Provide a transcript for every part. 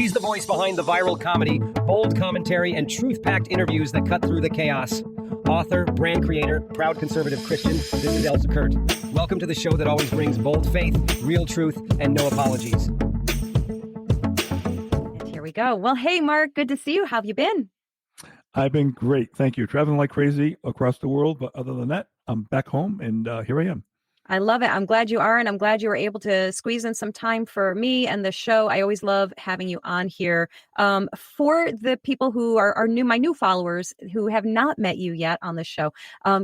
She's the voice behind the viral comedy, bold commentary, and truth-packed interviews that cut through the chaos. Author, brand creator, proud conservative Christian, this is Elsa. Welcome to the show that always brings bold faith, real truth, and no apologies. And here we go. Well, hey, Mark, good to see you. How have you been? I've been great. Thank you. Traveling like crazy across the world. But other than that, I'm back home and here I am. I love it. I'm glad you are. And I'm glad you were able to squeeze in some time for me and the show. I always love having you on here. For the people who are new, my new followers who have not met you yet on the show,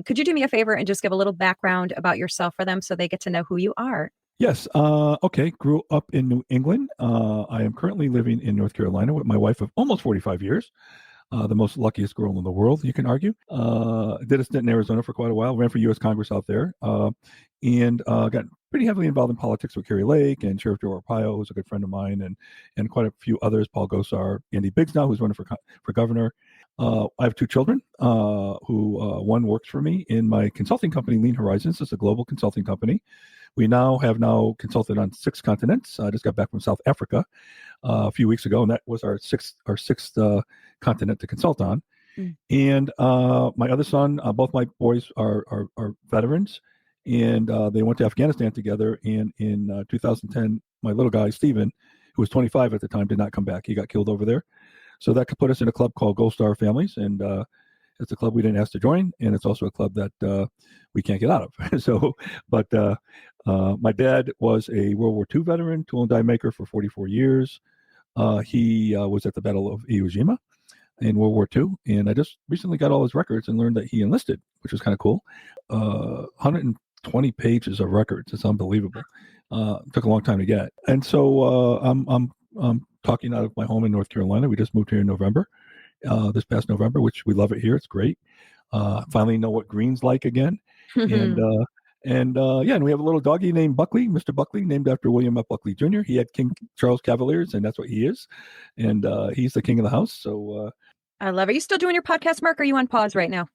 could you do me a favor and just give a little background about yourself for them so they get to know who you are? Yes. Okay. Grew up in New England. I am currently living in North Carolina with my wife of almost 45 years. The most luckiest girl in the world, you can argue. Did a stint in Arizona for quite a while, ran for U.S. Congress out there, and got pretty heavily involved in politics with Kerry Lake and Sheriff Joe Arpaio, who's a good friend of mine, and quite a few others, Paul Gosar, Andy Biggs now, who's running for governor. I have two children who one works for me in my consulting company, Lean Horizons. It's a global consulting company. We have consulted on 6 continents. I just got back from South Africa a few weeks ago, and that was our sixth continent to consult on. And my other son, both my boys are veterans, and they went to Afghanistan together. And in 2010, my little guy, Stephen, who was 25 at the time, did not come back. He got killed over there. So that could put us in a club called Gold Star Families, and it's a club we didn't ask to join, and it's also a club that we can't get out of. But my dad was a World War II veteran, tool and die maker for 44 years. He was at the Battle of Iwo Jima in World War II, and I just recently got all his records and learned that he enlisted, which was kind of cool. 120 pages of records. It's unbelievable. Took a long time to get. And so I'm talking out of my home in North Carolina. We just moved here in November, this past November, which we love it here. It's great. Finally know what green's like again. And we have a little doggy named Buckley, Mr. Buckley, named after William F. Buckley Jr. He had King Charles Cavaliers, and that's what he is. And he's the king of the house. So I love it. Are you still doing your podcast, Mark? Or are you on pause right now?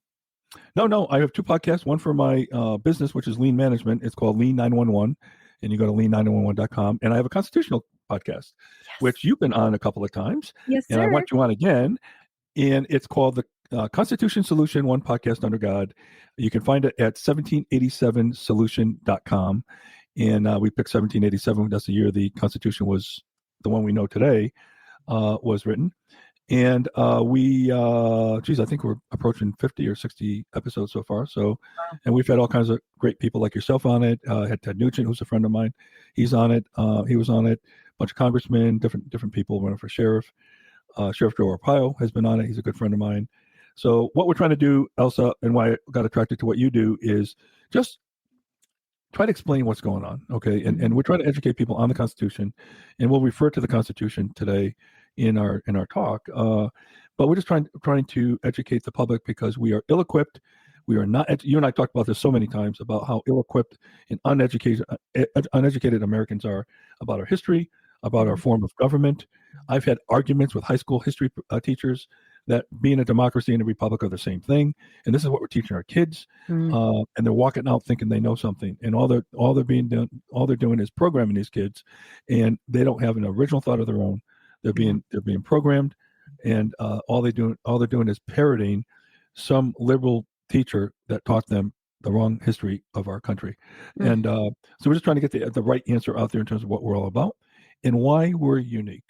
No. I have 2 podcasts. One for my business, which is Lean Management. It's called Lean 911, and you go to lean911.com. And I have a constitutional podcast, which you've been on a couple of times. Yes, sir. And I want you on again. And it's called the Constitution Solution, One Podcast Under God. You can find it at 1787solution.com. And we picked 1787. That's the year the Constitution was, the one we know today, was written. And I think we're approaching 50 or 60 episodes so far. So, and we've had all kinds of great people like yourself on it. Had Ted Nugent, who's a friend of mine. He's on it. He was on it. A bunch of congressmen, different people running for sheriff. Sheriff Joe Arpaio has been on it. He's a good friend of mine. So what we're trying to do, Elsa, and why I got attracted to what you do is just try to explain what's going on, okay? And we're trying to educate people on the Constitution, and we'll refer to the Constitution today in our talk. But we're just trying to educate the public because we are ill-equipped. We are not. You and I talked about this so many times about how ill-equipped and uneducated Americans are about our history, about our form of government. I've had arguments with high school history teachers that being a democracy and a republic are the same thing, and this is what we're teaching our kids. And they're walking out thinking they know something, and all they're doing is programming these kids, and they don't have an original thought of their own. They're being programmed, and all they're doing is parroting some liberal teacher that taught them the wrong history of our country. And so we're just trying to get the right answer out there in terms of what we're all about and why we're unique.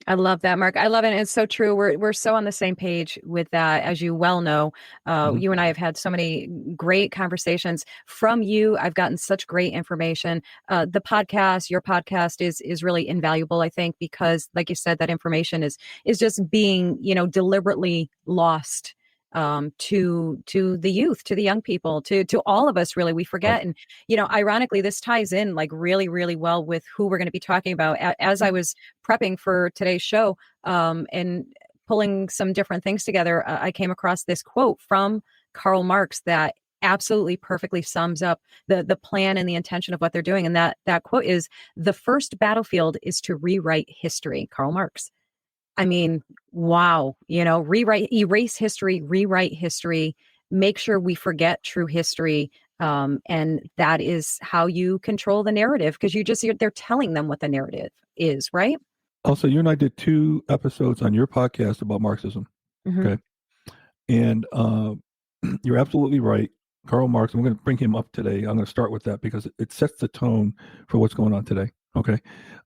I love that, Mark. I love it. And it's so true. We're so on the same page with that. As you well know, you and I have had so many great conversations from you. I've gotten such great information. The podcast, your podcast is really invaluable, I think, because like you said, that information is just being, deliberately lost to the youth, to the young people, to all of us, really. We forget. And, ironically, this ties in like really, really well with who we're going to be talking about. As I was prepping for today's show and pulling some different things together, I came across this quote from Karl Marx that absolutely perfectly sums up the plan and the intention of what they're doing. And that quote is, "The first battlefield is to rewrite history." Karl Marx. I mean, wow, erase history, rewrite history, make sure we forget true history. And that is how you control the narrative, because they're telling them what the narrative is, right? Also, you and I did 2 episodes on your podcast about Marxism. Mhm. Okay. And you're absolutely right. Karl Marx, I'm going to bring him up today. I'm going to start with that because it sets the tone for what's going on today. Okay.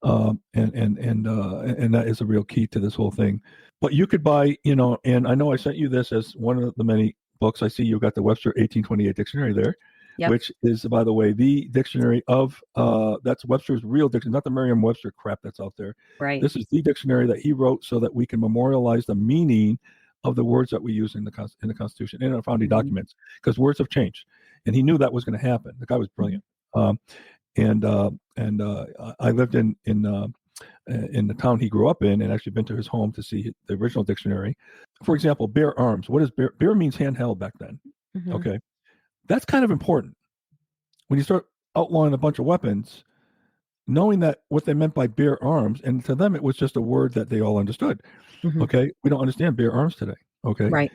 And that is a real key to this whole thing. But you could buy, and I know I sent you this as one of the many books. I see you got the Webster 1828 dictionary there, Yep. which is, by the way, the dictionary of, that's Webster's real dictionary, not the Merriam-Webster crap that's out there. Right. This is the dictionary that he wrote so that we can memorialize the meaning of the words that we use in the Constitution and in our founding documents, because words have changed, and he knew that was going to happen. The guy was brilliant. I lived in the town he grew up in, and actually been to his home to see the original dictionary. For example, bear arms. What is bear? Bear means handheld back then. Mhm. Okay, that's kind of important when you start outlawing a bunch of weapons. Knowing that what they meant by bear arms, and to them it was just a word that they all understood. Mhm. Okay, we don't understand bear arms today. Okay, Right.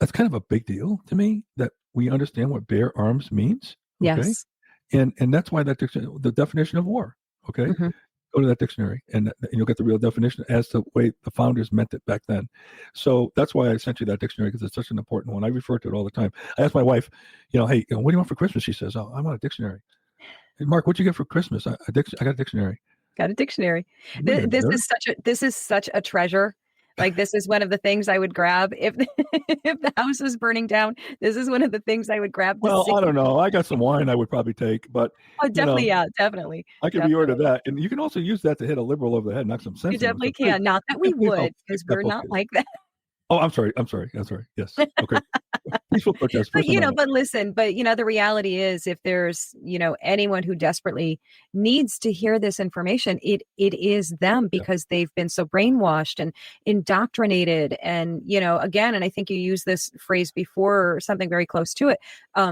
that's kind of a big deal to me that we understand what bear arms means. Okay, Yes. and that's why that dictionary, the definition of war. Okay, Mhm. go to that dictionary, and you'll get the real definition as to the way the founders meant it back then. So that's why I sent you that dictionary, because it's such an important one. I refer to it all the time. I asked my wife, hey, what do you want for Christmas? She says, oh, I want a dictionary. Hey, Mark, what'd you get for Christmas? I got a dictionary. Got a dictionary. Wait a This minute. is such a treasure. Like, this is one of the things I would grab if if the house was burning down. This is one of the things I would grab to Well, see. I don't know. I got some wine I would probably take, but Oh, definitely, yeah, definitely, I could reorder that, and you can also use that to hit a liberal over the head, knock some sense You into him. definitely So can. Not that we please don't would, pick because that we're book. not like that. Oh, I'm sorry. Yes. Okay. Peaceful protest. But, First Amendment. but listen, the reality is, if there's, anyone who desperately needs to hear this information, it is them, because they've been so brainwashed and indoctrinated. And, again, and I think you used this phrase before, or something very close to it.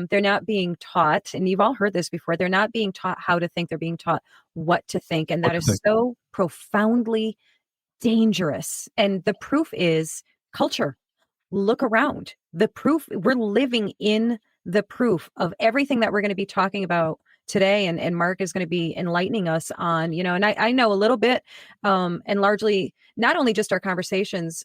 They're not being taught, and you've all heard this before, they're not being taught how to think. They're being taught what to think. And that is so profoundly dangerous. And the proof is culture. Look around. The proof, we're living in the proof of everything that we're going to be talking about today. And Mark is going to be enlightening us on, and I know a little bit, and largely not only just our conversations,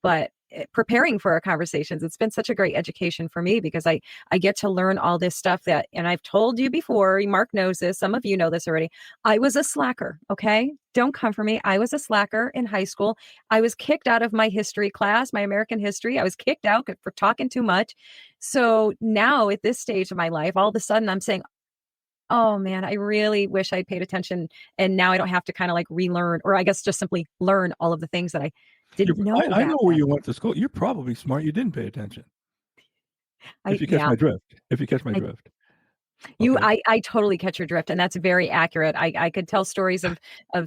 but preparing for our conversations. It's been such a great education for me, because I get to learn all this stuff that, and I've told you before, Mark knows this, some of you know this already. I was a slacker. Okay. Don't come for me. I was a slacker in high school. I was kicked out of my history class, my American history. I was kicked out for talking too much. So now at this stage of my life, all of a sudden I'm saying, oh man, I really wish I'd paid attention. And now I don't have to kind of like relearn, or I guess just simply learn all of the things that I didn't know. I know where you went to school. You're probably smart. You didn't pay attention. If you catch my drift. I totally catch your drift, and that's very accurate. I could tell stories of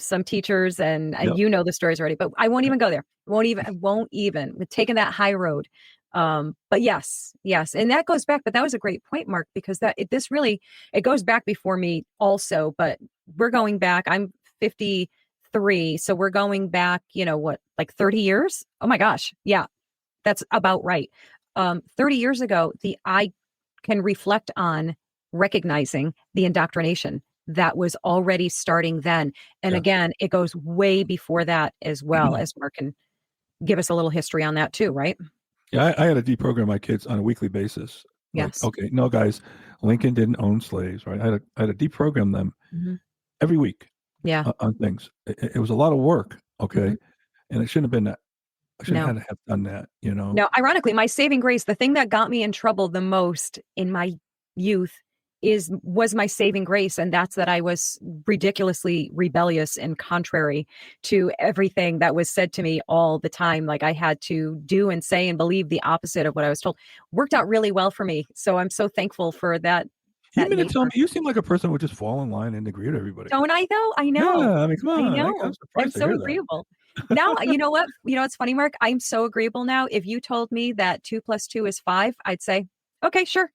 some teachers, and the stories already, but I won't even go there. I won't even. We're taking that high road. But yes. And that goes back, but that was a great point, Mark, because it goes back before me also, but we're going back. I'm 53. So we're going back, like 30 years? Oh my gosh. Yeah, that's about right. 30 years ago, I can reflect on recognizing the indoctrination that was already starting then. And again, it goes way before that as well, as Mark can give us a little history on that too, right? Yeah, I had to deprogram my kids on a weekly basis. Yes. Like, okay, no, guys, Lincoln didn't own slaves, right? I had to deprogram them every week. Yeah. On things. It was a lot of work. Okay, and it shouldn't have been that. I shouldn't have done that. No, ironically, my saving grace, the thing that got me in trouble the most in my youth was my saving grace. And that's that I was ridiculously rebellious and contrary to everything that was said to me all the time. Like, I had to do and say and believe the opposite of what I was told. Worked out really well for me. So I'm so thankful for that. You mean to tell me you seem like a person who would just fall in line and agree with everybody? Don't I though? I know. Yeah, I mean, come on. I know. I'm surprised I'm to so hear agreeable. Now, you know what? It's funny, Mark. I'm so agreeable now. If you told me that 2 + 2 is 5, I'd say, okay, sure.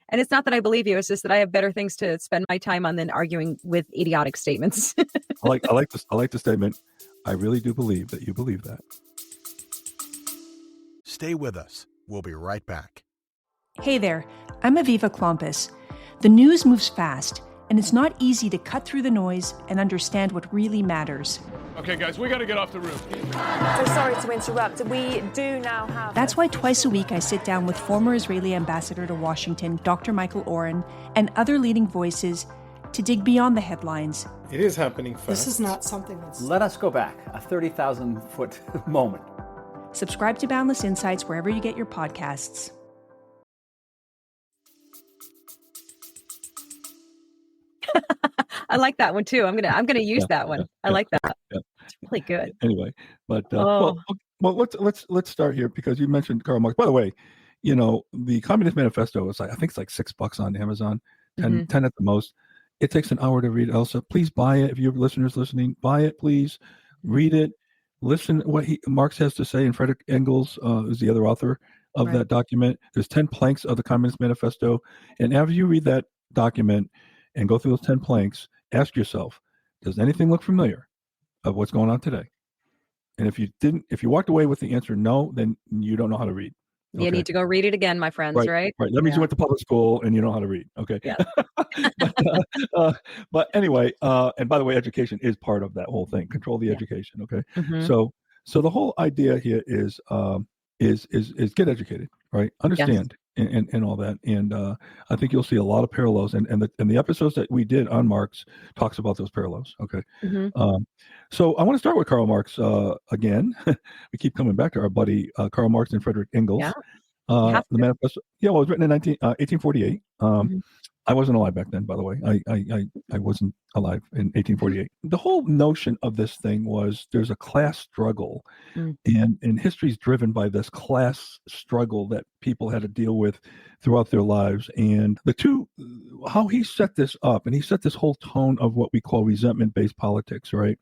And it's not that I believe you. It's just that I have better things to spend my time on than arguing with idiotic statements. I like the statement. I really do believe that you believe that. Stay with us. We'll be right back. Hey there, I'm Aviva Klompus. The news moves fast, and it's not easy to cut through the noise and understand what really matters. Okay, guys, we got to get off the roof. So sorry to interrupt. We do now have... That's why twice a week I sit down with former Israeli ambassador to Washington, Dr. Michael Oren, and other leading voices to dig beyond the headlines. It is happening fast. This is not something that's... Let us go back, a 30,000-foot moment. Subscribe to Boundless Insights wherever you get your podcasts. I like that one too. I'm gonna use that one. I like that. It's really good. Anyway, but well, let's start here because you mentioned Karl Marx. By the way, the Communist Manifesto is I think it's like $6 on Amazon, 10 at the most. It takes an hour to read. Elsa, please buy it. If you have listeners listening, buy it, please. Read it. Listen what Marx has to say. And Frederick Engels is the other author of that document. There's 10 planks of the Communist Manifesto, and after you read that document and go through those 10 planks, ask yourself, does anything look familiar of what's going on today? And if you walked away with the answer no, then you don't know how to read. Okay? You need to go read it again, my friends, right? Right. That means you went to public school and you know how to read. Okay. Yeah. but anyway, and by the way, education is part of that whole thing. Control the education. Okay. So the whole idea here is get educated, right? Understand. And all that, and I think you'll see a lot of parallels, and the episodes that we did on Marx talks about those parallels. Okay, so I want to start with Karl Marx again. We keep coming back to our buddy Karl Marx and Frederick Engels. The manifesto. Yeah, well, it was written in 1848. I wasn't alive back then, by the way. I wasn't alive in 1848. The whole notion of this thing was there's a class struggle, and history's driven by this class struggle that people had to deal with throughout their lives. And how he set this up, and he set this whole tone of what we call resentment-based politics, right?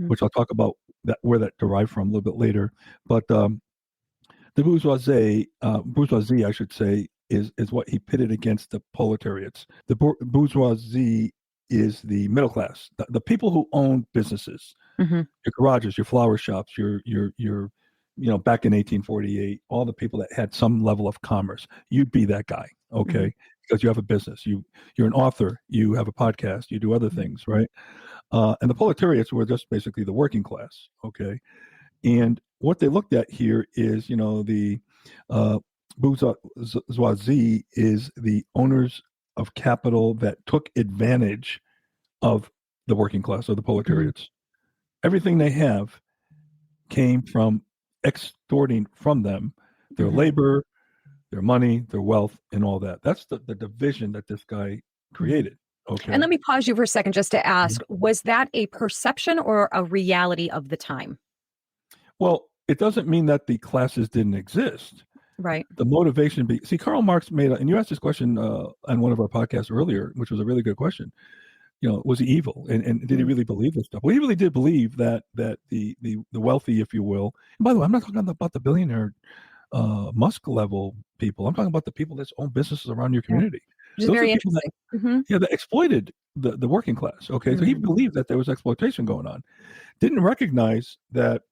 Which I'll talk about where that derived from a little bit later. But the bourgeoisie, I should say, is what he pitted against the proletariats. The bourgeoisie is the middle class, the people who own businesses, your garages, your flower shops, your back in 1848, all the people that had some level of commerce. You'd be that guy, okay? Because you have a business, you're an author, you have a podcast, you do other things, right? And the proletariats were just basically the working class, okay? And what they looked at here is, the bourgeoisie is the owners of capital that took advantage of the working class or the proletariats. Everything they have came from extorting from them their labor, their money, their wealth, and all that. That's the division that this guy created. Okay. And let me pause you for a second just to ask, was that a perception or a reality of the time? Well, it doesn't mean that the classes didn't exist. Right. The motivation Karl Marx and you asked this question on one of our podcasts earlier, which was a really good question. Was he evil? And did he really believe this stuff? Well, he really did believe that the wealthy, if you will. And by the way, I'm not talking about the billionaire Musk level people. I'm talking about the people that own businesses around your community. Which is very interesting. That exploited the working class. Okay. So he believed that there was exploitation going on. Didn't recognize that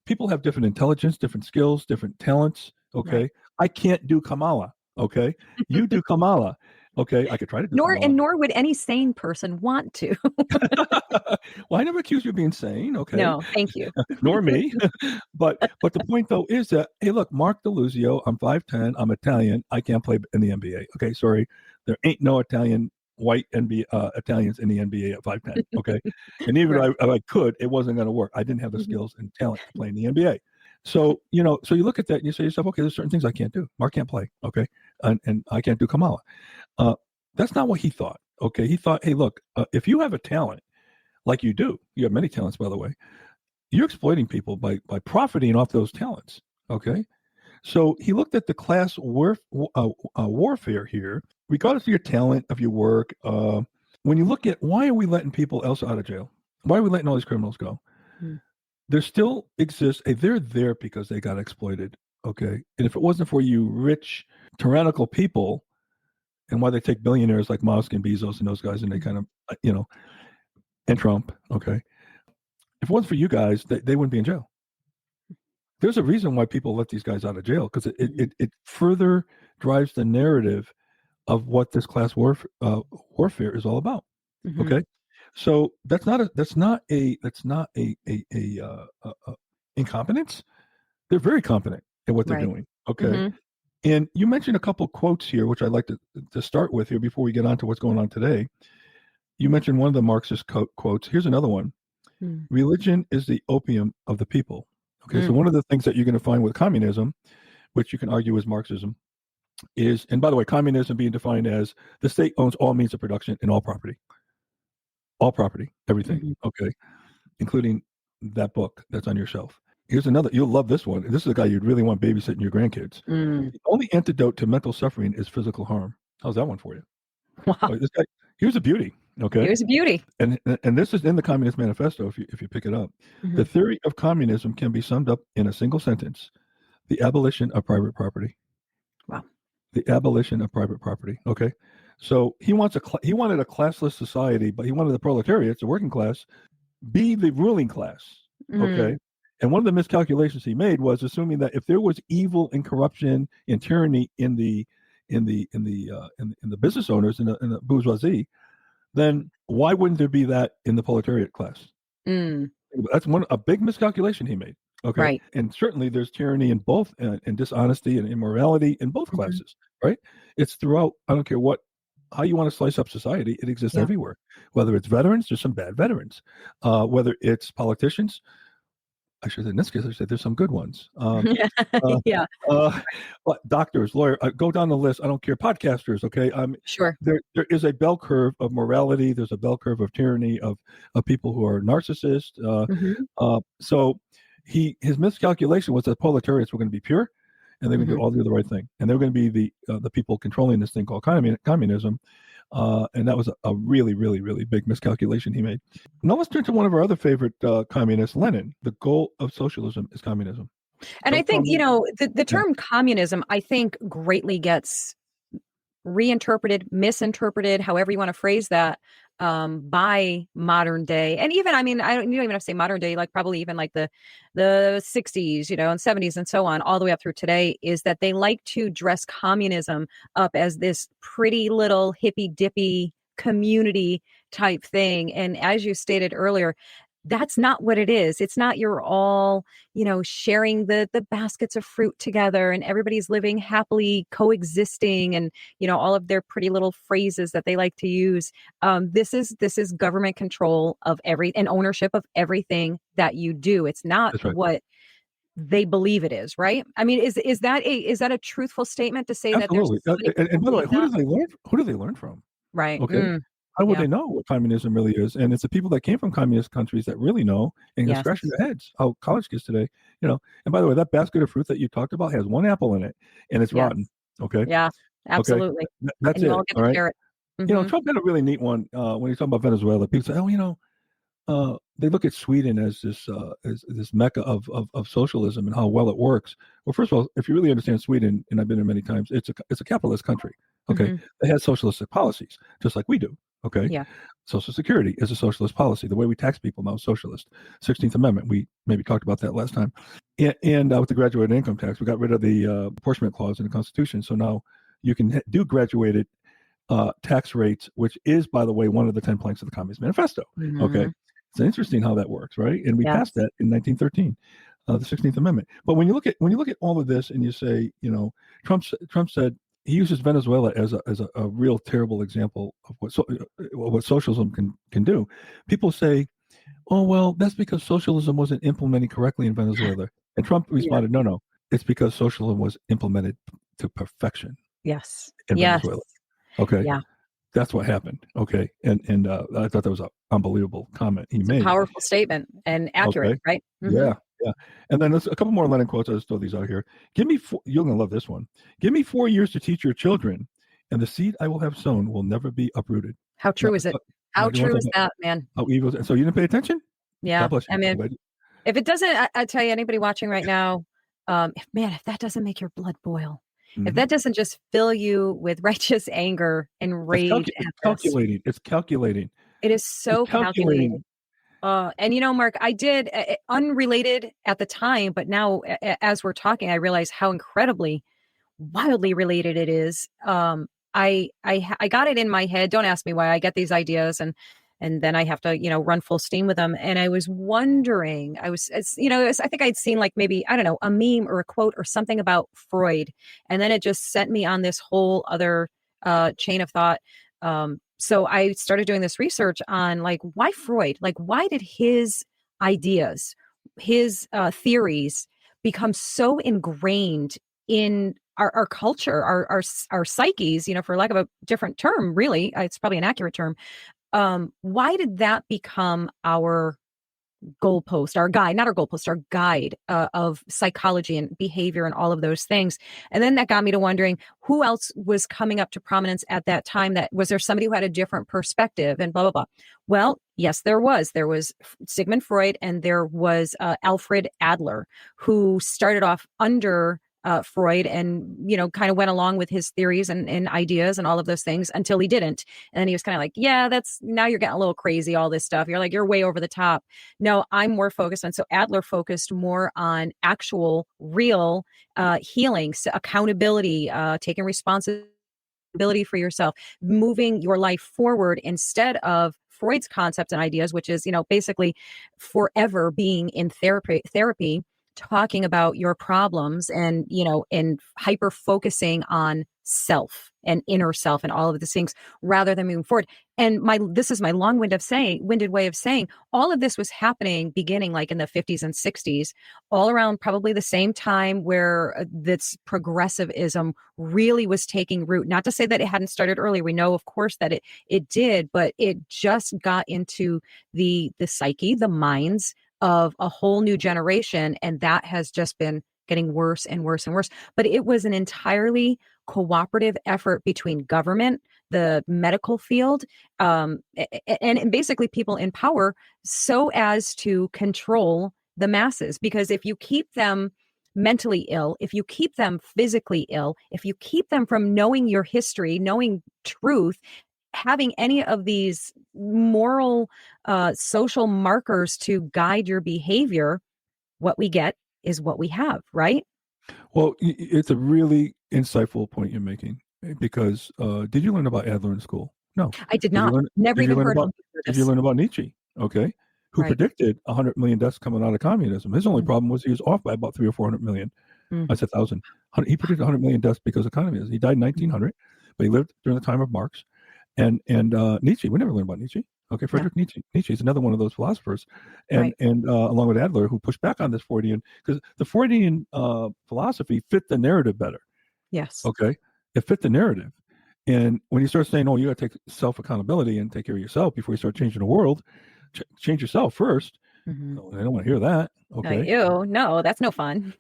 people have different intelligence, different skills, different talents. Okay. Right. I can't do Kamala. Okay. You do Kamala. Okay. I could try to do Kamala. Nor would any sane person want to. Well, I never accused you of being sane. Okay. No, thank you. Nor me. But the point though is that, hey, look, Mark DeLuzio, I'm 5'10", I'm Italian. I can't play in the NBA. Okay. Sorry. There ain't no white Italians in the NBA at 5'10". Okay. And even if I could, it wasn't going to work. I didn't have the skills and talent to play in the NBA. So, so you look at that and you say to yourself, okay, there's certain things I can't do. Mark can't play, okay? And I can't do Kamala. That's not what he thought, okay? He thought, hey, look, if you have a talent, like you do, you have many talents, by the way, you're exploiting people by profiting off those talents, okay? So he looked at the class warfare here, regardless of your talent, of your work. When you look at why are we letting people else out of jail? Why are we letting all these criminals go? There still exists they're there because they got exploited, okay? And if it wasn't for you rich, tyrannical people, and why they take billionaires like Musk and Bezos and those guys, and they kind of, and Trump, okay? If it wasn't for you guys, they wouldn't be in jail. There's a reason why people let these guys out of jail, because it further drives the narrative of what this class warfare is all about. Mhm. Okay, so that's not incompetence. They're very competent at what they're Right. doing. Okay, Mhm. and you mentioned a couple quotes here, which I'd like to start with here before we get on to what's going on today. You mentioned one of the Marxist quotes. Here's another one. Mm. Religion is the opium of the people. Okay, so Mm. one of the things that you're going to find with communism, which you can argue is Marxism, is, and by the way, communism being defined as the state owns all means of production and all property, everything. Mhm. Okay, including that book that's on your shelf. Here's another. You'll love this one. This is a guy you'd really want babysitting your grandkids. Mm. The only antidote to mental suffering is physical harm. How's that one for you? Wow. This guy, here's a beauty. Okay, Here's a beauty. and this is in the Communist Manifesto. If you pick it up, Mhm. the theory of communism can be summed up in a single sentence: the abolition of private property. Wow. The abolition of private property. Okay, so he wanted a classless society, but he wanted the proletariat, the working class, be the ruling class. Okay, Mm. and one of the miscalculations he made was assuming that if there was evil and corruption and tyranny in the business owners in the bourgeoisie, then why wouldn't there be that in the proletariat class? Mm. That's a big miscalculation he made. Okay, Right. and certainly there's tyranny in both, and dishonesty and immorality in both Mhm. classes. Right? It's throughout. I don't care how you want to slice up society. It exists Yeah. everywhere. Whether it's veterans, there's some bad veterans. Whether it's politicians, I should in this case I said there's some good ones. Uh, Yeah. uh, but doctors, lawyers, go down the list. I don't care. Podcasters, okay. Sure. There is a bell curve of morality. There's a bell curve of tyranny of people who are narcissists. Mhm. So his miscalculation was that proletariats were going to be pure, and they're going to Mhm. do the right thing, and they're going to be the people controlling this thing called communism. And that was a really, really, really big miscalculation he made. Now let's turn to one of our other favorite communists, Lenin. The goal of socialism is communism. And I Don't tell think, me. the Yeah, term communism, I think, greatly gets reinterpreted, misinterpreted, however you want to phrase that, by modern day. And even, I mean, you don't even have to say modern day, like probably even like the 60s, and 70s and so on, all the way up through today, is that they like to dress communism up as this pretty little hippy dippy community type thing. And as you stated earlier, that's not what it is. It's not you're all, sharing the baskets of fruit together and everybody's living happily coexisting, and all of their pretty little phrases that they like to use. This is government control of and ownership of everything that you do. It's not that's right. what they believe it is, right? I mean, is that a truthful statement to say that there's Absolutely. so many And people by the way, believe that? who do they learn from? Right. Okay. How would Yeah. they know what communism really is? And it's the people that came from communist countries that really know, and they're Yes. scratching their heads how college kids today, And by the way, that basket of fruit that you talked about has one apple in it, and it's Yes. rotten. Okay. Yeah. Okay. Absolutely. That's And you it. all get All to right. share it. Mhm. Trump had a really neat one when he's talking about Venezuela. People say, they look at Sweden as this mecca of socialism and how well it works. Well, first of all, if you really understand Sweden, and I've been there many times, it's a capitalist country. Okay, Mhm. they have socialistic policies just like we do. Okay, Yeah. Social Security is a socialist policy. The way we tax people now is socialist. 16th Amendment. We maybe talked about that last time. And with the graduated income tax, we got rid of the apportionment clause in the Constitution. So now you can do graduated tax rates, which is, by the way, one of the 10 planks of the Communist Manifesto. Okay, Mhm. it's interesting how that works, right? And we passed Yes. that in 1913, the 16th Amendment. But when you look at all of this, and you say, Trump said he uses Venezuela as a real terrible example of what socialism can do. People say, oh well, that's because socialism wasn't implemented correctly in Venezuela, and Trump Yeah. responded, no, it's because socialism was implemented to perfection Yes. in Yes. Venezuela. Okay, Yeah. that's what happened. Okay, and I thought that was an unbelievable comment he It's a made. powerful statement and accurate, Okay, right? yeah, Mhm. yeah. And then there's a couple more Lenin quotes. I'll just throw these out here. Give me you're gonna love this one. Give me 4 years to teach your children, and the seed I will have sown will never be uprooted. How Now, true is it? now How do you want true to is talk that, man? about how evil? So you didn't pay attention? God Yeah. bless I you. mean, I'm glad if it doesn't, I tell you, anybody watching right now, if that doesn't make your blood boil, if Mhm. that doesn't just fill you with righteous anger and rage It's at this, calculating. It's calculating. it is It's so calculated. calculating. And Mark, I did unrelated at the time, but now as we're talking, I realize how incredibly wildly related it is. I got it in my head. Don't ask me why I get these ideas, and then I have to, run full steam with them. And I was wondering, I think I'd seen like maybe, I don't know, a meme or a quote or something about Freud. And then it just sent me on this whole other chain of thought. So I started doing this research on like, why Freud? Like, why did his ideas, his theories become so ingrained in our culture, our psyches, for lack of a different term, really, it's probably an accurate term. Why did that become our goalpost, our guide, not our goalpost, our guide of psychology and behavior and all of those things? And then that got me to wondering who else was coming up to prominence at that time. That was there somebody who had a different perspective and blah, blah, blah. Well, yes, there was. There was Sigmund Freud and there was Alfred Adler, who started off under Freud and, kind of went along with his theories and ideas and all of those things until he didn't. And then he was kind of like, yeah, now you're getting a little crazy, all this stuff. You're like, you're way over the top. No, I'm more focused on, so Adler focused more on actual real healing, so accountability, taking responsibility for yourself, moving your life forward instead of Freud's concepts and ideas, which is, basically forever being in therapy, talking about your problems and, and hyper focusing on self and inner self and all of these things rather than moving forward. And this is my long-winded way of saying all of this was happening beginning like in the 50s and 60s, all around probably the same time where this progressivism really was taking root. Not to say that it hadn't started earlier. We know, of course, that it did, but it just got into the psyche, the minds of a whole new generation. And that has just been getting worse and worse and worse. But it was an entirely cooperative effort between government, the medical field, and basically people in power so as to control the masses. Because if you keep them mentally ill, if you keep them physically ill, if you keep them from knowing your history, knowing truth, having any of these moral, social markers to guide your behavior, what we get is what we have, right? Well, it's a really insightful point you're making because did you learn about Adler in school? No. I did not. Never even heard of this. Did you learn about Nietzsche? Okay. Who predicted 100 million deaths coming out of communism? His only problem was he was off by about 300 or 400 million. I said 1,000. He predicted 100 million deaths because of communism. He died in 1900, but he lived during the time of Marx. And Nietzsche, we never learned about Nietzsche. Okay, Friedrich Nietzsche. Nietzsche is another one of those philosophers, and along with Adler, who pushed back on this Freudian, because the Freudian philosophy fit the narrative better. Yes. Okay, it fit the narrative, and when you start saying, "Oh, you got to take self accountability and take care of yourself before you start changing the world," change yourself first. Oh, I don't want to hear that. Okay. Ew, no, that's no fun.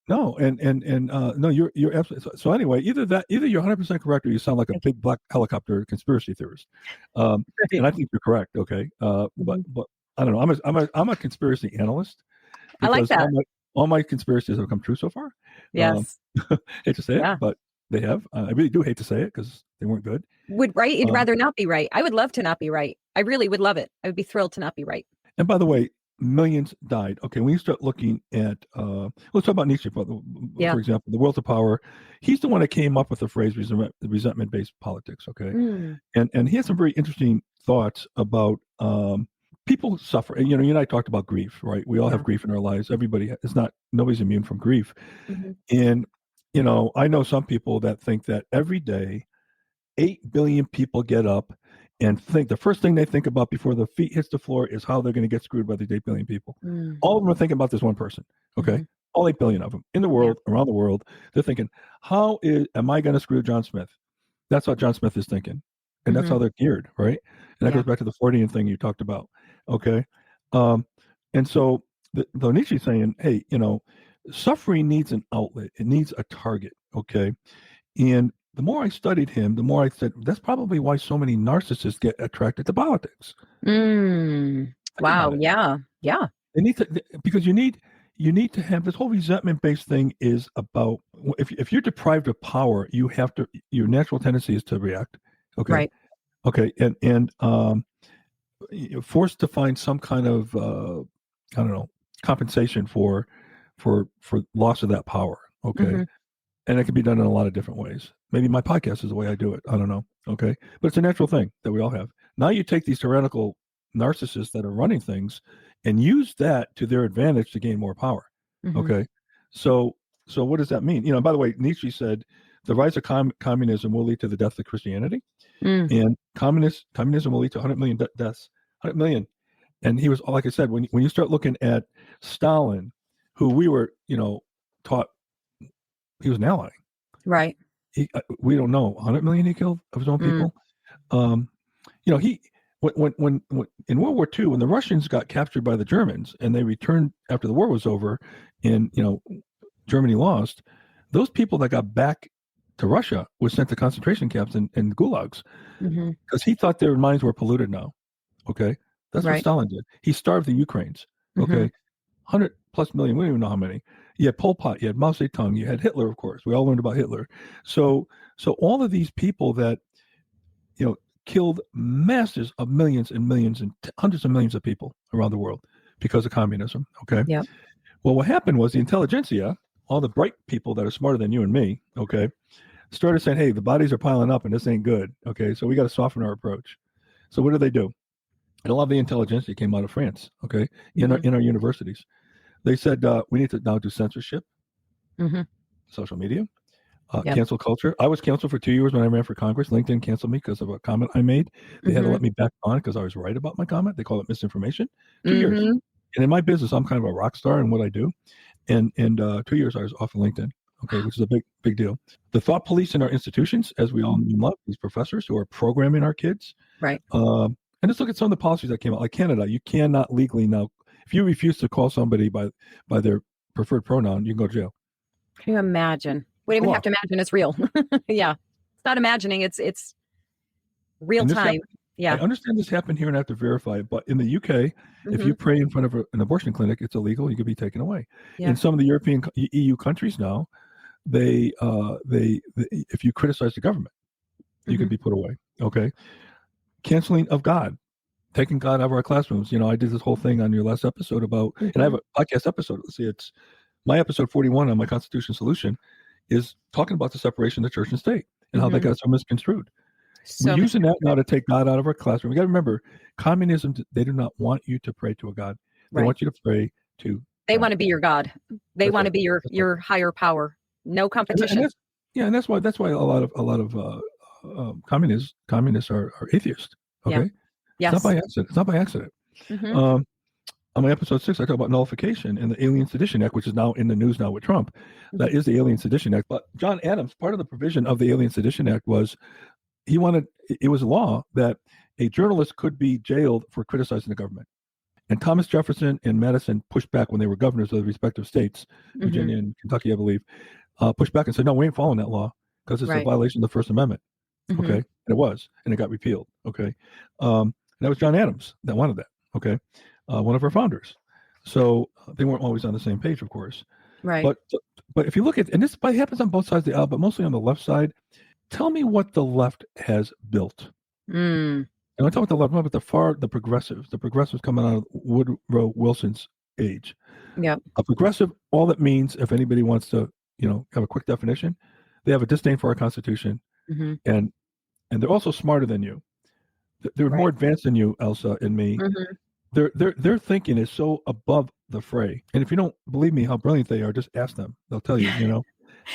No, and no, you're absolutely. So anyway, either you're 100% correct or you sound like a big black helicopter conspiracy theorist. And I think you're correct. Okay, but I don't know. I'm a conspiracy analyst. I like that. All my conspiracies have come true so far. Yes. Hate to say it, but they have. I really do hate to say it because they weren't good. You'd rather not be right. I would love to not be right. I really would love it. I would be thrilled to not be right. And by the way, millions died. Okay, when you start looking at, let's talk about Nietzsche, for example, the will to power. He's the one that came up with the phrase resentment-based politics. Okay, and he has some very interesting thoughts about people suffer. And you and I talked about grief, right? We all have grief in our lives. Nobody's immune from grief. And I know some people that think that every day, 8 billion people get up and think the first thing they think about before the feet hits the floor is how they're going to get screwed by these 8 billion people. All of them are thinking about this one person. Okay. All 8 billion of them in the world, around the world. They're thinking, am I going to screw John Smith? That's what John Smith is thinking. And that's how they're geared. Right. And that goes back to the Freudian thing you talked about. Okay. And so the Nietzsche saying, hey, suffering needs an outlet. It needs a target. Okay. And the more I studied him, the more I said, that's probably why so many narcissists get attracted to politics. Wow. Yeah. Yeah. They need to, because you need to have this whole resentment-based thing is about, if you're deprived of power, your natural tendency is to react. Okay. Right. Okay. And you're forced to find some kind of, compensation for loss of that power. Okay. And it can be done in a lot of different ways. Maybe my podcast is the way I do it. I don't know. Okay. But it's a natural thing that we all have. Now you take these tyrannical narcissists that are running things and use that to their advantage to gain more power. Mhm. Okay. So what does that mean? By the way, Nietzsche said the rise of communism will lead to the death of Christianity, and communism will lead to 100 million deaths. 100 million. And he was, like I said, when you start looking at Stalin, who we were, taught he was an ally. Right. We don't know 100 million he killed of his own people. He when in World War II, when the Russians got captured by the Germans and they returned after the war was over, and Germany lost, those people that got back to Russia were sent to concentration camps and gulags because he thought their minds were polluted now. Okay, that's what Stalin did. He starved the Ukrainians. Okay, 100 plus million. We don't even know how many. You had Pol Pot, you had Mao Zedong, you had Hitler, of course. We all learned about Hitler. So all of these people that killed masses of millions and millions and hundreds of millions of people around the world because of communism. Okay. Yeah. Well, what happened was the intelligentsia, all the bright people that are smarter than you and me, okay, started saying, hey, the bodies are piling up and this ain't good. Okay. So we got to soften our approach. So what did they do? And a lot of the intelligentsia came out of France. Okay. In our universities. They said, we need to now do censorship, social media, cancel culture. I was canceled for 2 years when I ran for Congress. LinkedIn canceled me because of a comment I made. They had to let me back on because I was right about my comment. They call it misinformation. 2 years. And in my business, I'm kind of a rock star in what I do. And 2 years I was off of LinkedIn, okay, which is a big deal. The thought police in our institutions, as we all love, these professors who are programming our kids. Right. And let's look at some of the policies that came out. Like Canada, you cannot legally now, if you refuse to call somebody by their preferred pronoun, you can go to jail. Can you imagine? We don't even have to imagine it's real. Yeah. It's not imagining. It's real time. Yeah. I understand this happened here and I have to verify it, but in the UK, if you pray in front of an abortion clinic, it's illegal. You could be taken away. Yeah. In some of the European EU countries now, they if you criticize the government, you could be put away. Okay. Canceling of God. Taking God out of our classrooms. I did this whole thing on your last episode about, and I have a podcast episode. Let's see, it's my episode 41 on my Constitution Solution is talking about the separation of the church and state and how that got so misconstrued. We're using that now to take God out of our classroom. We got to remember, communism, they do not want you to pray to a God. They want you to pray to They want to be your God. They want to be your higher power. No competition. And that's why a lot of communists are atheists. Okay. Yeah. Yes. It's not by accident. On my episode 6, I talk about nullification and the Alien Sedition Act, which is now in the news now with Trump. That is the Alien Sedition Act. But John Adams, part of the provision of the Alien Sedition Act was it was a law that a journalist could be jailed for criticizing the government. And Thomas Jefferson and Madison pushed back when they were governors of the respective states, Virginia and Kentucky, I believe, pushed back and said, no, we ain't following that law because it's a violation of the First Amendment. Okay. And it was, and it got repealed. Okay. And that was John Adams that wanted that. Okay. One of our founders. So they weren't always on the same page, of course. Right. But if you look at, and this happens on both sides of the aisle, but mostly on the left side, tell me what the left has built. And I talk about the left, not about the progressives. The progressives coming out of Woodrow Wilson's age. Yeah. A progressive, all that means, if anybody wants to, have a quick definition, they have a disdain for our Constitution. And they're also smarter than you. They're more advanced than you, Elsa, and me. Their thinking is so above the fray. And if you don't believe me how brilliant they are, just ask them. They'll tell you, And,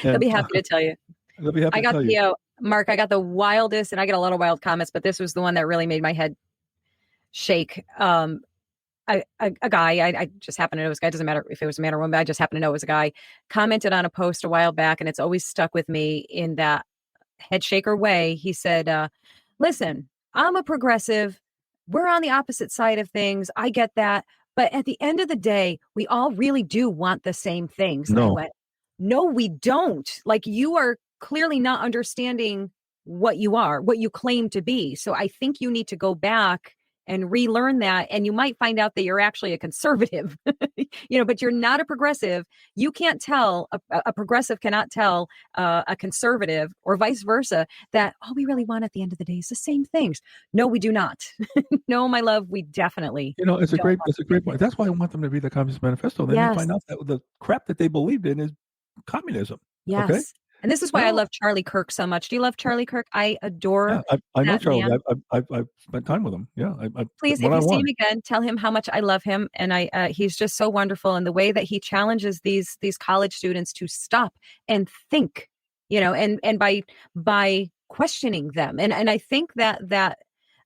they'll be happy to tell you. They'll be happy to tell you. Mark, I got the wildest, and I get a lot of wild comments, but this was the one that really made my head shake. A guy, I just happen to know this guy. It doesn't matter if it was a man or woman, I just happen to know it was a guy, commented on a post a while back, and it's always stuck with me in that head shaker way. He said, listen, I'm a progressive. We're on the opposite side of things. I get that. But at the end of the day, we all really do want the same things. No. And I went, no, we don't. Like, you are clearly not understanding what you claim to be. So I think you need to go back and relearn that. And you might find out that you're actually a conservative, but you're not a progressive. You can't tell, a progressive cannot tell a conservative or vice versa that all we really want at the end of the day is the same things. No, we do not. No, my love, we definitely. It's a great point. That's why I want them to read the Communist Manifesto. Then they find out that the crap that they believed in is communism. Yes. Okay? And this is why I love Charlie Kirk so much. Do you love Charlie Kirk? I adore I know that Charlie. man. I've spent time with him. Yeah, Please, if you see him again, tell him how much I love him, and he's just so wonderful. And the way that he challenges these college students to stop and think, and by questioning them, and I think that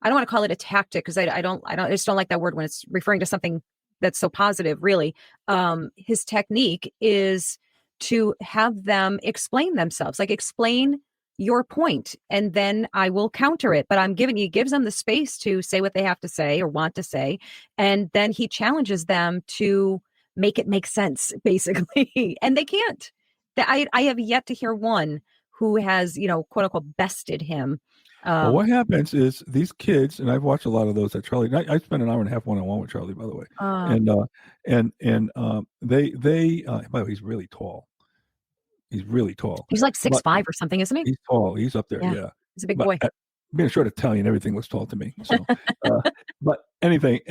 I don't want to call it a tactic because I just don't like that word when it's referring to something that's so positive. Really, his technique is to have them explain themselves, like explain your point, and then I will counter it. But he gives them the space to say what they have to say or want to say. And then he challenges them to make it make sense, basically. And they can't. I have yet to hear one who has, quote unquote, bested him. Well, what happens is these kids, and I've watched a lot of those at Charlie. I spent an hour and a half one-on-one with Charlie, by the way. By the way, he's really tall. He's really tall. He's like 6'5" or something, isn't he? He's tall. He's up there. Yeah. He's a big boy. Being a short Italian, everything looks tall to me. So, but anyway,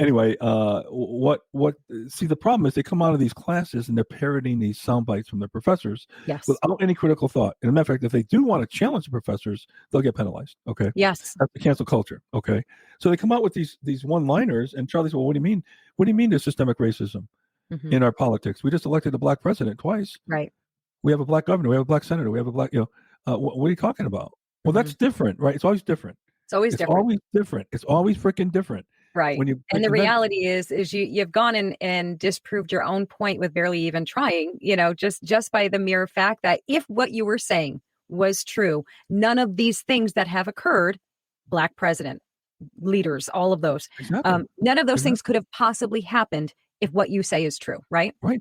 see, the problem is they come out of these classes and they're parroting these sound bites from their professors without any critical thought. And as a matter of fact, if they do want to challenge the professors, they'll get penalized. Okay. Yes. That's the cancel culture. Okay. So they come out with these one-liners, and Charlie said, well, what do you mean? What do you mean there's systemic racism in our politics? We just elected a black president twice. Right. We have a black governor. We have a black senator. We have a black, what are you talking about? Well, that's different, right? It's always different. It's always different. It's always freaking different. Right. And the reality is you've gone and disproved your own point with barely even trying, just by the mere fact that if what you were saying was true, none of these things that have occurred, black president, leaders, all of those, none of those things could have possibly happened if what you say is true, right? Right.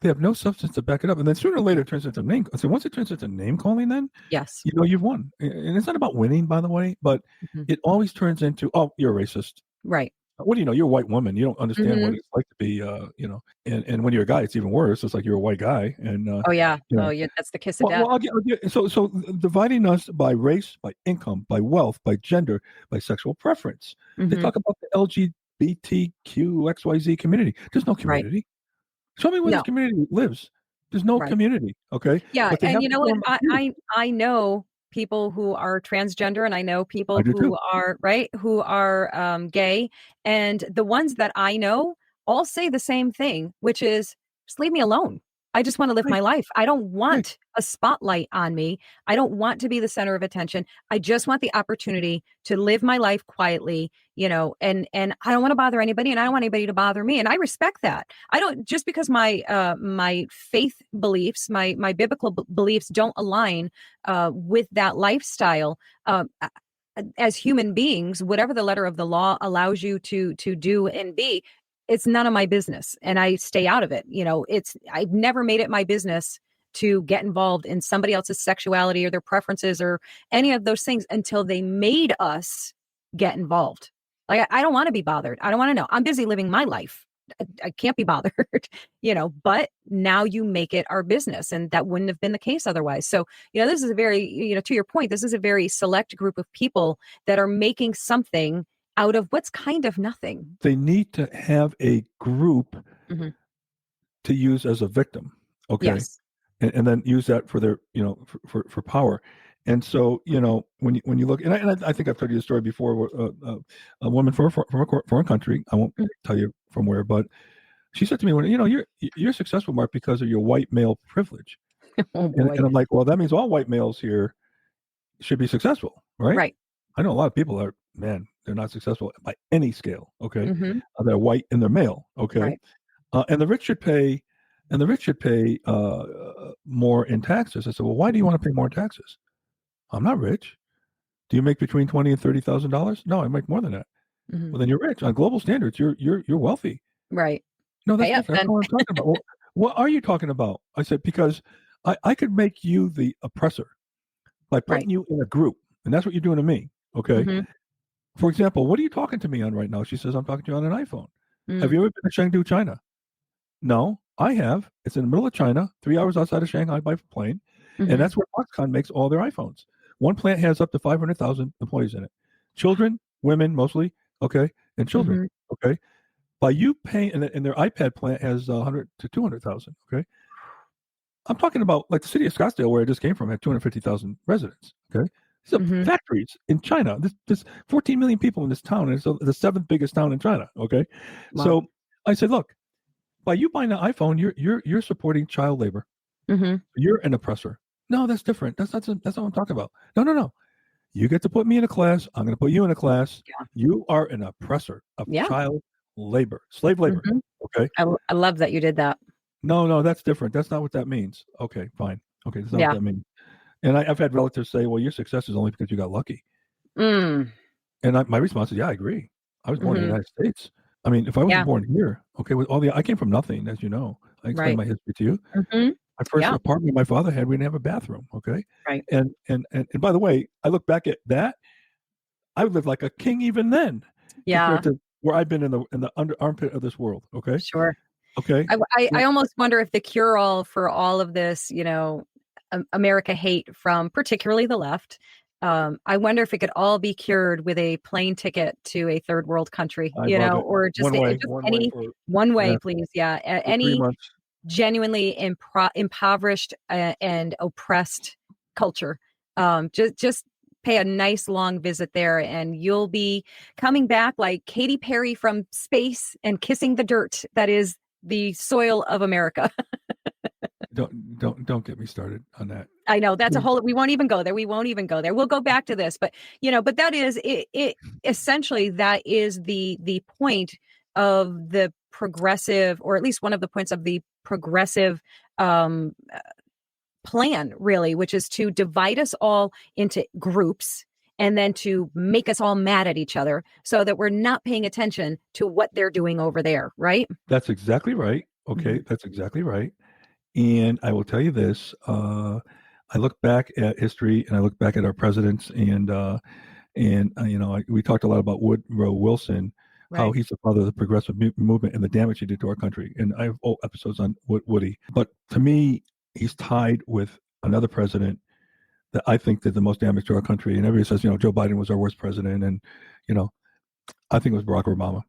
They have no substance to back it up. And then sooner or later it turns into name. So once it turns into name calling, then yes, you've won. And it's not about winning, by the way, but it always turns into, oh, you're a racist. Right. What do you know? You're a white woman. You don't understand what it's like to be, and when you're a guy, it's even worse. It's like you're a white guy. And that's the kiss of death. So dividing us by race, by income, by wealth, by gender, by sexual preference. They talk about the LGBTQXYZ community. There's no community. Right. Show me where this community lives. There's no community. Okay. Yeah. And you know what? I know people who are transgender, and I know people who are gay. And the ones that I know all say the same thing, which is just leave me alone. I just want to live my life. I don't want a spotlight on me. I don't want to be the center of attention. I just want the opportunity to live my life quietly, and I don't want to bother anybody, and I don't want anybody to bother me. And I respect that. I don't, just because my faith beliefs, my biblical beliefs don't align with that lifestyle. As human beings, whatever the letter of the law allows you to do and be, it's none of my business, and I stay out of it. I've never made it my business to get involved in somebody else's sexuality or their preferences or any of those things until they made us get involved. Like, I don't want to be bothered. I don't want to know. I'm busy living my life. I can't be bothered, but now you make it our business, and that wouldn't have been the case otherwise. So, this is a very, to your point, this is a very select group of people that are making something out of what's kind of nothing. They need to have a group to use as a victim. Okay. Yes. And then use that for their, for power. And so, when you look, and I think I've told you the story before, where a woman from a foreign country, I won't tell you from where, but she said to me, well, you're successful, Mark, because of your white male privilege. And I'm like, well, that means all white males here should be successful, right? Right. I know a lot of people are, they're not successful by any scale. Okay. They're white and they're male. Okay. Right. And the rich should pay, more in taxes. I said, well, why do you want to pay more in taxes? I'm not rich. Do you make between $20,000 and $30,000? No, I make more than that. Well, then you're rich. On global standards, you're wealthy. Right. No, that's different. That's what I'm talking about. Well, what are you talking about? I said, because I could make you the oppressor by putting you in a group. And that's what you're doing to me. Okay. For example, what are you talking to me on right now? She says, I'm talking to you on an iPhone. Have you ever been to Chengdu, China? No, I have. It's in the middle of China, 3 hours outside of Shanghai by plane. And that's where Foxconn makes all their iPhones. One plant has up to 500,000 employees in it. Children, women mostly, okay, and children, okay. By you paying, and their iPad plant has 100 to 200,000, okay. I'm talking about like the city of Scottsdale, where I just came from, had 250,000 residents. Okay. These are factories in China. There's 14 million people in this town, and it's the seventh biggest town in China. Okay. Wow. So I said, look, by you buying an iPhone, you're supporting child labor. You're an oppressor. No, that's different. That's not what I'm talking about. No. You get to put me in a class. I'm going to put you in a class. Yeah. You are an oppressor of child labor, slave labor. Okay. I love that you did that. No, that's different. That's not what that means. Okay, fine. Okay, that's not what that means. And I've had relatives say, well, your success is only because you got lucky. And my response is, yeah, I agree. I was born in the United States. I mean, if I wasn't born here, okay, with all I came from nothing, as you know. I explained my history to you. My first apartment my father had, we didn't have a bathroom. Okay. Right. And by the way, I look back at that, I would live like a king even then. Compared to where I've been in the under armpit of this world. Okay. Sure. Okay. I almost wonder if the cure-all for all of this, America hate from particularly the left, I wonder if it could all be cured with a plane ticket to a third world country, or just one way, please. Yeah. Any genuinely impoverished and oppressed culture. Just pay a nice long visit there, and you'll be coming back like Katy Perry from space and kissing the dirt that is the soil of America. Don't get me started on that. I know that's we won't even go there. We'll go back to this, but that is it essentially, that is the point of the progressive, or at least one of the points of the progressive plan, really, which is to divide us all into groups and then to make us all mad at each other so that we're not paying attention to what they're doing over there, right? That's exactly right. Okay, that's exactly right. And I will tell you this, I look back at history and I look back at our presidents, and we talked a lot about Woodrow Wilson, how he's the father of the progressive movement and the damage he did to our country. And I have episodes on Woody. But to me, he's tied with another president that I think did the most damage to our country. And everybody says, Joe Biden was our worst president. And, I think it was Barack Obama.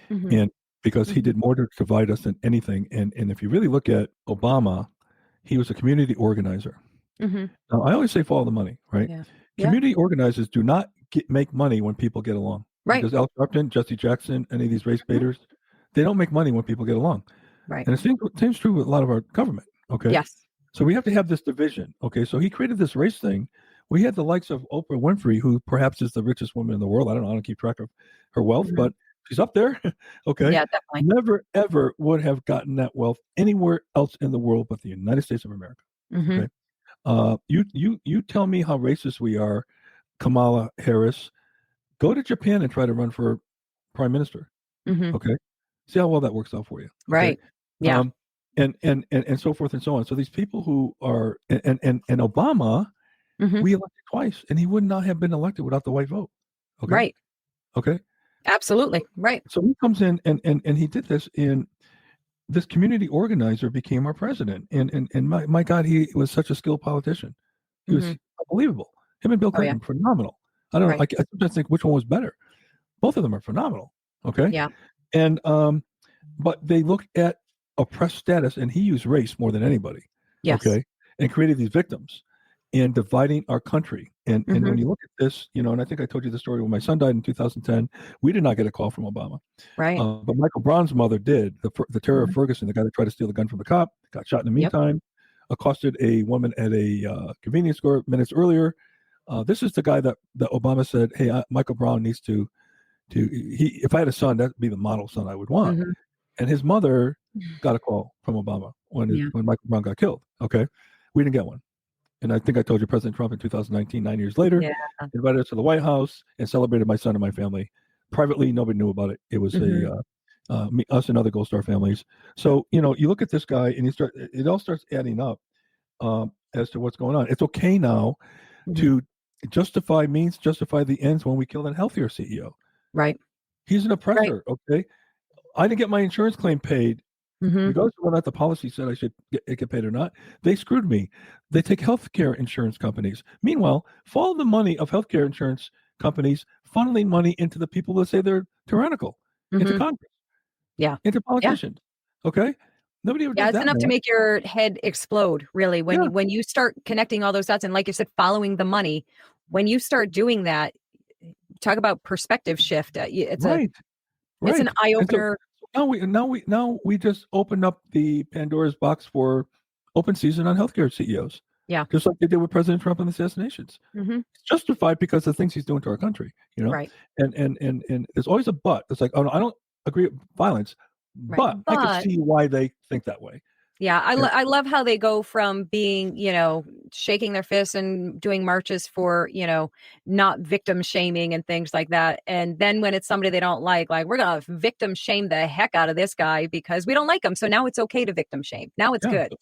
And because he did more to divide us than anything. And if you really look at Obama, he was a community organizer. Now, I always say follow the money, right? Yeah. Community organizers do not make money when people get along. Right. Because Al Sharpton, Jesse Jackson, any of these race baiters, they don't make money when people get along. Right. And the same true with a lot of our government. Okay. Yes. So we have to have this division. Okay. So he created this race thing. We had the likes of Oprah Winfrey, who perhaps is the richest woman in the world. I don't keep track of her wealth, but she's up there. Okay. Yeah, definitely. Never, ever would have gotten that wealth anywhere else in the world but the United States of America. Okay. You tell me how racist we are, Kamala Harris. Go to Japan and try to run for prime minister. Okay. See how well that works out for you. Okay? Right. Yeah. And so forth and so on. So these people who are and Obama, we elected twice, and he would not have been elected without the white vote. Okay. Right. Okay. Absolutely. Right. So he comes in and he did this, and this community organizer became our president. And my God, he was such a skilled politician. He was unbelievable. Him and Bill Clinton, phenomenal. I don't know. I sometimes think which one was better. Both of them are phenomenal. Okay. Yeah. And but they look at oppressed status, and he used race more than anybody. Yes. Okay. And created these victims and dividing our country. And when you look at this, and I think I told you the story when my son died in 2010, we did not get a call from Obama. Right. But Michael Brown's mother did. The terror of Ferguson, the guy that tried to steal the gun from the cop, got shot in the meantime, accosted a woman at a convenience store minutes earlier. This is the guy that Obama said, hey, Michael Brown needs to if I had a son, that'd be the model son I would want. And his mother got a call from Obama when Michael Brown got killed. Okay. We didn't get one. And I think I told you President Trump in 2019, 9 years later, invited us to the White House and celebrated my son and my family. Privately, nobody knew about it. It was us and other Gold Star families. So, you look at this guy and it all starts adding up as to what's going on. It's okay now to justify the ends when we kill a healthier CEO. Right. He's an oppressor. Right. Okay. I didn't get my insurance claim paid. Regardless of whether or not the policy said I should get paid or not, they screwed me. They take healthcare insurance companies. Meanwhile, follow the money of healthcare insurance companies funneling money into the people that say they're tyrannical, into Congress, into politicians. Okay, Nobody ever Yeah, does it's that, enough to man. make your head explode, really, Yeah. when you start connecting all those dots and, like you said, following the money. When you start doing that, talk about perspective shift. Right. It's an Right. eye And so opener. now we just opened up the Pandora's box for open season on healthcare CEOs, Yeah. just like they did with President Trump and the assassinations. Hmm. It's justified because of the things he's doing to our country, Right. And there's always a but. It's like, oh no, I don't agree with violence, Right. but I can But see why they think that way. yeah, And I love how they go from being, shaking their fists and doing marches for, not victim shaming and things like that. And then when it's somebody they don't like we're going to victim shame the heck out of this guy because we don't like him. So now it's okay to victim shame. Now it's yeah, good.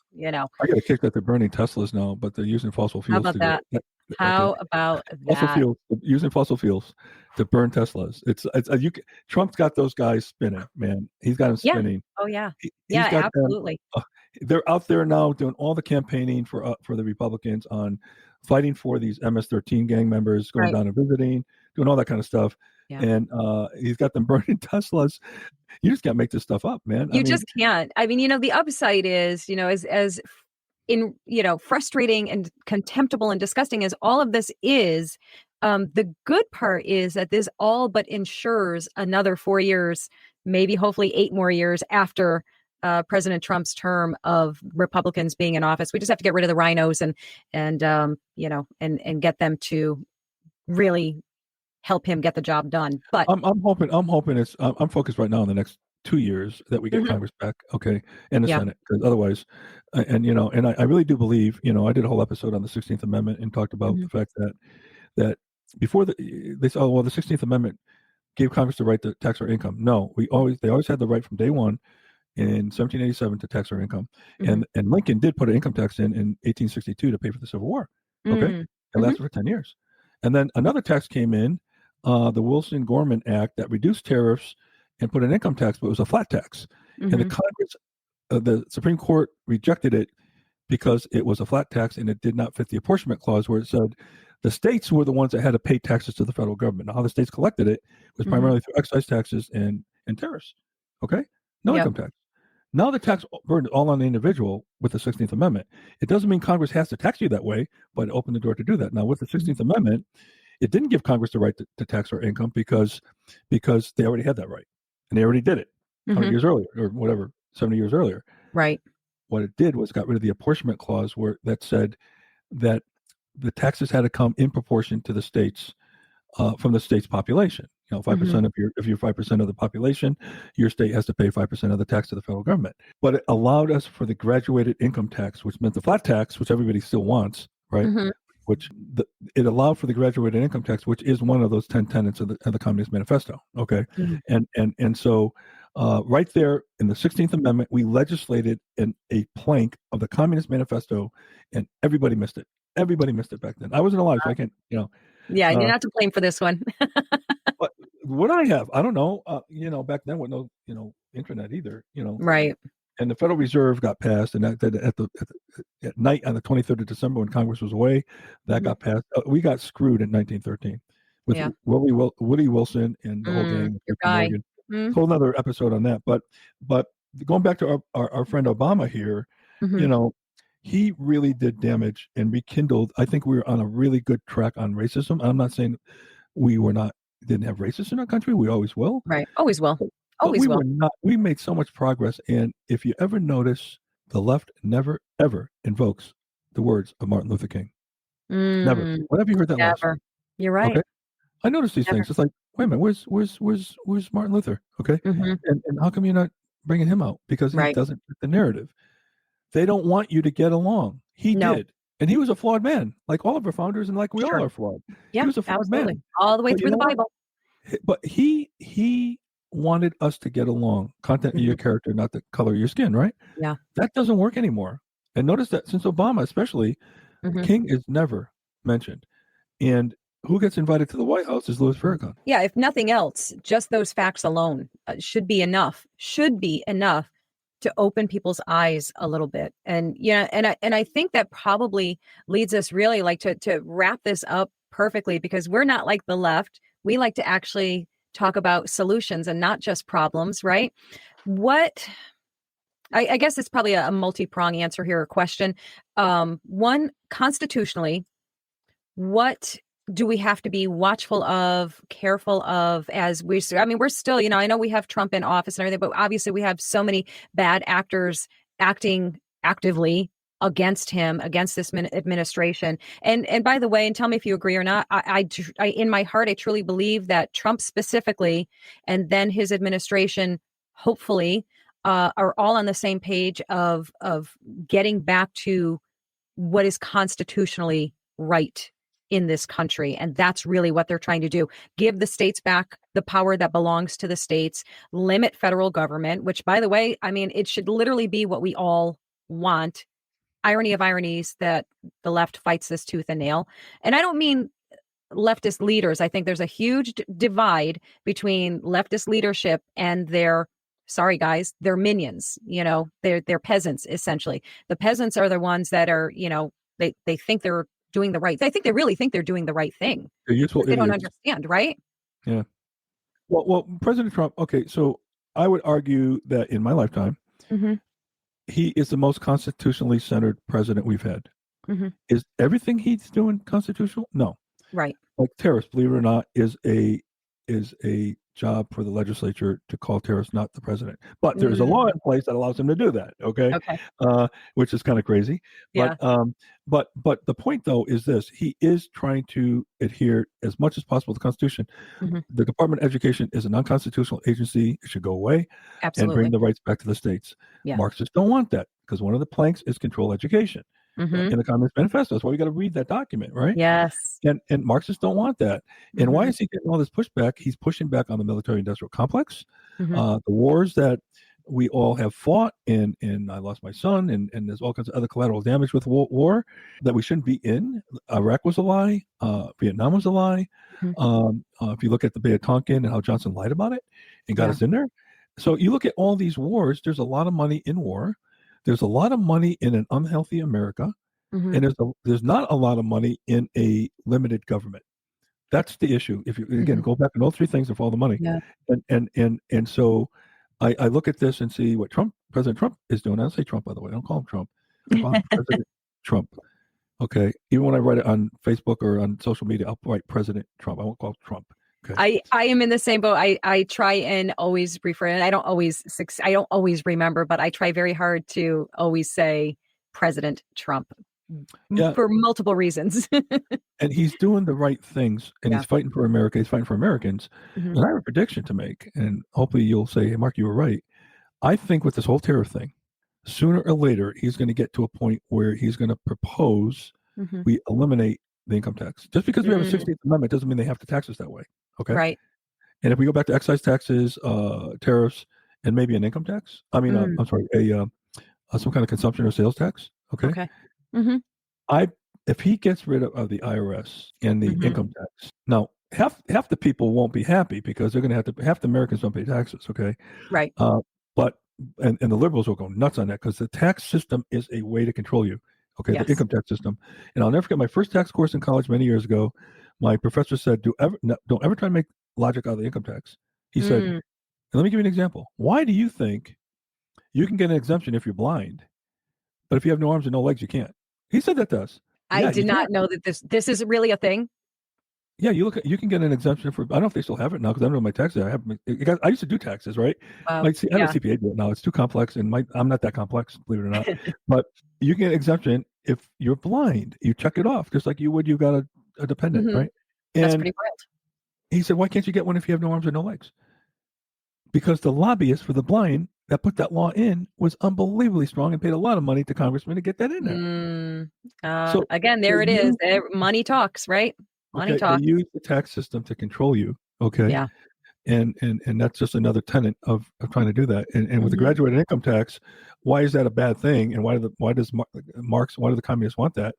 I get a kick that they're burning Teslas now, but they're using fossil How fuels about to do that? it. Okay. How about Fossil that? fuels, using fossil fuels to burn Teslas. Trump's got those guys spinning, man. He's got them Yeah. spinning. Oh, yeah. He's Yeah, got them. absolutely. They're out there now doing all the campaigning for the Republicans on fighting for these MS-13 gang members, going Right. down and visiting, doing all that kind of stuff. Yeah. And he's got them burning Teslas. You just can't make this stuff up, man. You just can't. I mean, the upside is, as frustrating and contemptible and disgusting as all of this is, the good part is that this all but ensures another 4 years, maybe hopefully 8 more years after President Trump's term of Republicans being in office. We just have to get rid of the rhinos and get them to really help him get the job done. But I'm hoping I'm focused right now on the next 2 years that we get Mhm. Congress back, okay, and the Yeah. Senate, because otherwise, I really do believe, I did a whole episode on the 16th Amendment and talked about Mhm. the fact that before they said, oh well, the 16th Amendment gave Congress the right to tax our income. No, they always had the right from day one in 1787 to tax our income, Mhm. and Lincoln did put an income tax in 1862 to pay for the Civil War, okay, Mm. it Mhm. lasted for 10 years, and then another tax came in, the Wilson-Gorman Act that reduced tariffs and put an income tax, but it was a flat tax, and Mhm. the Supreme Court rejected it because it was a flat tax and it did not fit the apportionment clause, where it said the states were the ones that had to pay taxes to the federal government. Now, how the states collected it was Mhm. primarily through excise taxes and tariffs. Okay, no Yep. income tax. Now the tax burden is all on the individual with the 16th Amendment. It doesn't mean Congress has to tax you that way, but it opened the door to do that. Now with the 16th Amendment, it didn't give Congress the right to tax our income because they already had that right, and they already did it 100 Mhm. years earlier, or whatever, 70 years earlier. Right. What it did was got rid of the apportionment clause that said that the taxes had to come in proportion to the states, from the state's population. 5% Mhm. if you're 5% of the population, your state has to pay 5% of the tax to the federal government. But it allowed us for the graduated income tax, which meant the flat tax, which everybody still wants, right? Mhm. It allowed for the graduated income tax, which is one of those 10 tenets of the Communist Manifesto. Okay, Mhm. and so right there in the 16th Amendment, we legislated a plank of the Communist Manifesto, and everybody missed it. Everybody missed it back then. I wasn't alive, so I can't. Yeah, you're Uh, not to blame for this one. but what I have, I don't know. Back then with no, internet either. Right. And the Federal Reserve got passed, and at night on the 23rd of December when Congress was away, that Mhm. got passed. We got screwed in 1913 with Yeah. Woody Wilson and the whole gang, Your JP guy. Morgan. Mm. Whole another episode on that. But going back to our friend Obama here, Mhm. he really did damage and rekindled. I think we were on a really good track on racism. I'm not saying we didn't have racists in our country. We always will. Right. Always will. But Always we will. were not. We made so much progress. And if you ever notice, the left never ever invokes the words of Martin Luther King. Never. Mm, When have you heard that last? never. You're right. Okay. I notice these Never. things. It's like, wait a minute, where's Martin Luther? Okay. Mhm. And how come you're not bringing him out? Because he Right. doesn't fit the narrative. They don't want you to get along. He No. did. And he was a flawed man, like all of our founders, and like we all Sure. are flawed. Yeah, He was a flawed absolutely. man. All the way But you through the know what? Bible. But he wanted us to get along. Content of your Mhm. character, not the color of your skin, right? Yeah. That doesn't work anymore. And notice that since Obama, especially, Mhm. King is never mentioned. And who gets invited to the White House is Louis Farrakhan. Yeah, if nothing else, just those facts alone should be enough to open people's eyes a little bit. And and I think that probably leads us really like to wrap this up perfectly, because we're not like the left. We like to actually talk about solutions and not just problems, right? What I guess it's probably a multi-prong answer here, or question. One, constitutionally, what do we have to be watchful of, careful of as we're still, I know we have Trump in office and everything, but obviously we have so many bad actors acting actively against him, against this administration. And by the way, and tell me if you agree or not, I in my heart, I truly believe that Trump specifically, and then his administration, hopefully, are all on the same page of getting back to what is constitutionally right in this country. And that's really what they're trying to do. Give the states back the power that belongs to the states, limit federal government, which, by the way, it should literally be what we all want. Irony of ironies that the left fights this tooth and nail. And I don't mean leftist leaders. I think there's a huge divide between leftist leadership and their minions, they're peasants, essentially. The peasants are the ones that are, they think they're doing the right. I think they really think they're doing the right thing. They don't understand, right? Yeah. Well, President Trump. Okay, so I would argue that in my lifetime, he is the most constitutionally centered president we've had. Is everything he's doing constitutional? No. Right. Like tariffs, believe it or not, is a job for the legislature to call tariffs, not the president. But there's a law in place that allows him to do that. Okay. Which is kind of crazy. Yeah. But the point though is this: he is trying to adhere as much as possible to the Constitution. The Department of Education is a non-constitutional agency; it should go away. Absolutely. And bring the rights back to the states. Yeah. Marxists don't want that because one of the planks is control education. In the Communist Manifesto. That's why we got to read that document, right? Yes. And Marxists don't want that. And why is he getting all this pushback? He's pushing back on the military-industrial complex, the wars that we all have fought, and I lost my son, and there's all kinds of other collateral damage with war that we shouldn't be in. Iraq was a lie. Vietnam was a lie. If you look at the Bay of Tonkin and how Johnson lied about it and got us in there. So you look at all these wars, there's a lot of money in war. There's a lot of money in an unhealthy America, and there's not a lot of money in a limited government. That's the issue. If you again go back on all three things and follow the money, and so I look at this and see what President Trump is doing. I don't say Trump, by the way. I don't call him Trump. I call him President Trump. Okay, even when I write it on Facebook or on social media, I'll write President Trump. I won't call it Trump. Okay. I am in the same boat. I try and always refer, and I don't always remember, but I try very hard to always say President Trump for multiple reasons. And he's doing the right things, and he's fighting for America. He's fighting for Americans. And I have a prediction to make, and hopefully you'll say, hey, Mark, you were right. I think with this whole tariff thing, sooner or later, he's going to get to a point where he's going to propose we eliminate the income tax. Just because we have a 16th Amendment doesn't mean they have to tax us that way. Okay. Right. And if we go back to excise taxes, tariffs, and maybe an income tax, I'm sorry, some kind of consumption or sales tax. Okay. If he gets rid of the IRS and the income tax, now half the people won't be happy because they're going to have to, half the Americans don't pay taxes. Okay. Right. But the liberals will go nuts on that because the tax system is a way to control you. Okay. The income tax system. And I'll never forget my first tax course in college many years ago. My professor said, don't ever try to make logic out of the income tax. He said, and let me give you an example. Why do you think you can get an exemption if you're blind, but if you have no arms and no legs, you can't? He said that to us. I did not know that this is really a thing. Yeah, you can get an exemption for. I don't know if they still have it now because I don't know my taxes. I used to do taxes, right? Like, I have a CPA do it now. It's too complex, and I'm not that complex, believe it or not. But you can get an exemption if you're blind. You check it off, just like you would. You got a dependent, right? And that's pretty wild. He said, "Why can't you get one if you have no arms or no legs?" Because the lobbyists for the blind that put that law in was unbelievably strong and paid a lot of money to congressmen to get that in there. So again, there it is. Money talks, right? Money talks. They use the tax system to control you. Okay. Yeah. And that's just another tenet of trying to do that. And with the graduated income tax, why is that a bad thing? And why does Marx, why do the communists want that?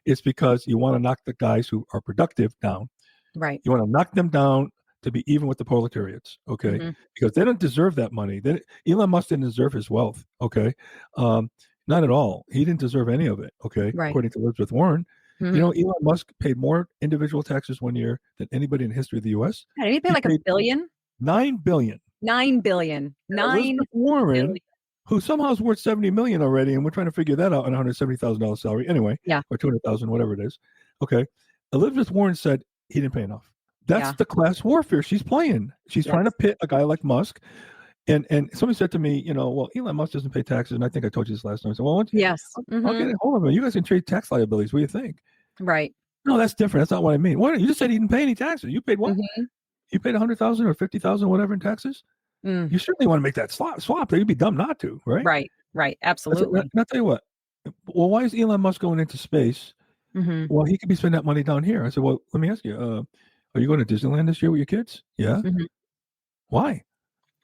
It's because you want to knock the guys who are productive down. Right. You want to knock them down to be even with the proletariats. Okay. Because they don't deserve that money. Elon Musk didn't deserve his wealth. Okay. Not at all. He didn't deserve any of it. Okay. Right. According to Elizabeth Warren. You know, Elon Musk paid more individual taxes one year than anybody in the history of the U.S. Yeah, he paid like $1 billion. $9 billion. $9 billion. Elizabeth Warren who somehow is worth $70 million already, and we're trying to figure that out on a $170,000 salary anyway, Yeah. or $200,000, whatever it is. Okay, Elizabeth Warren said he didn't pay enough. That's the class warfare she's playing. She's trying to pit a guy like Musk. And somebody said to me, well, Elon Musk doesn't pay taxes, and I think I told you this last time. I said, well, Yes. I'll get it. Hold on a minute. You guys can trade tax liabilities. What do you think? Right. No, that's different. That's not what I mean. What? You just said he didn't pay any taxes. You paid what? Mm-hmm. You paid $100,000 or $50,000, whatever, in taxes. Mm. You certainly want to make that swap. You'd be dumb not to, right? Right. Absolutely. And I'll tell you what. Well, why is Elon Musk going into space? Mm-hmm. Well, he could be spending that money down here. I said, well, let me ask you. Are you going to Disneyland this year with your kids? Yeah. Mm-hmm. Why?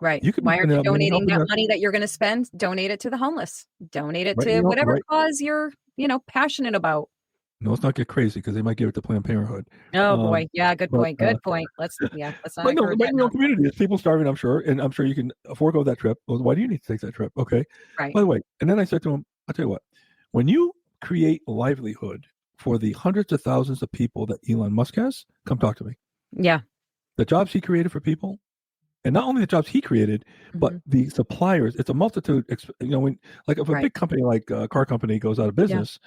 Right. You could Why aren't you donating that money money that you're going to spend? Donate it to the homeless. Donate it to whatever cause you're, passionate about. No, let's not get crazy because they might give it to Planned Parenthood. Oh boy, yeah, good point. Good point. Let's not. But no, in your own community, there's people starving, I'm sure, and I'm sure you can forego that trip. Well, why do you need to take that trip? Okay. Right. By the way, and then I said to him, I'll tell you what, when you create livelihood for the hundreds of thousands of people that Elon Musk has, come talk to me. Yeah. The jobs he created for people, and not only the jobs he created, but the suppliers. It's a multitude. When if a big company like a car company goes out of business,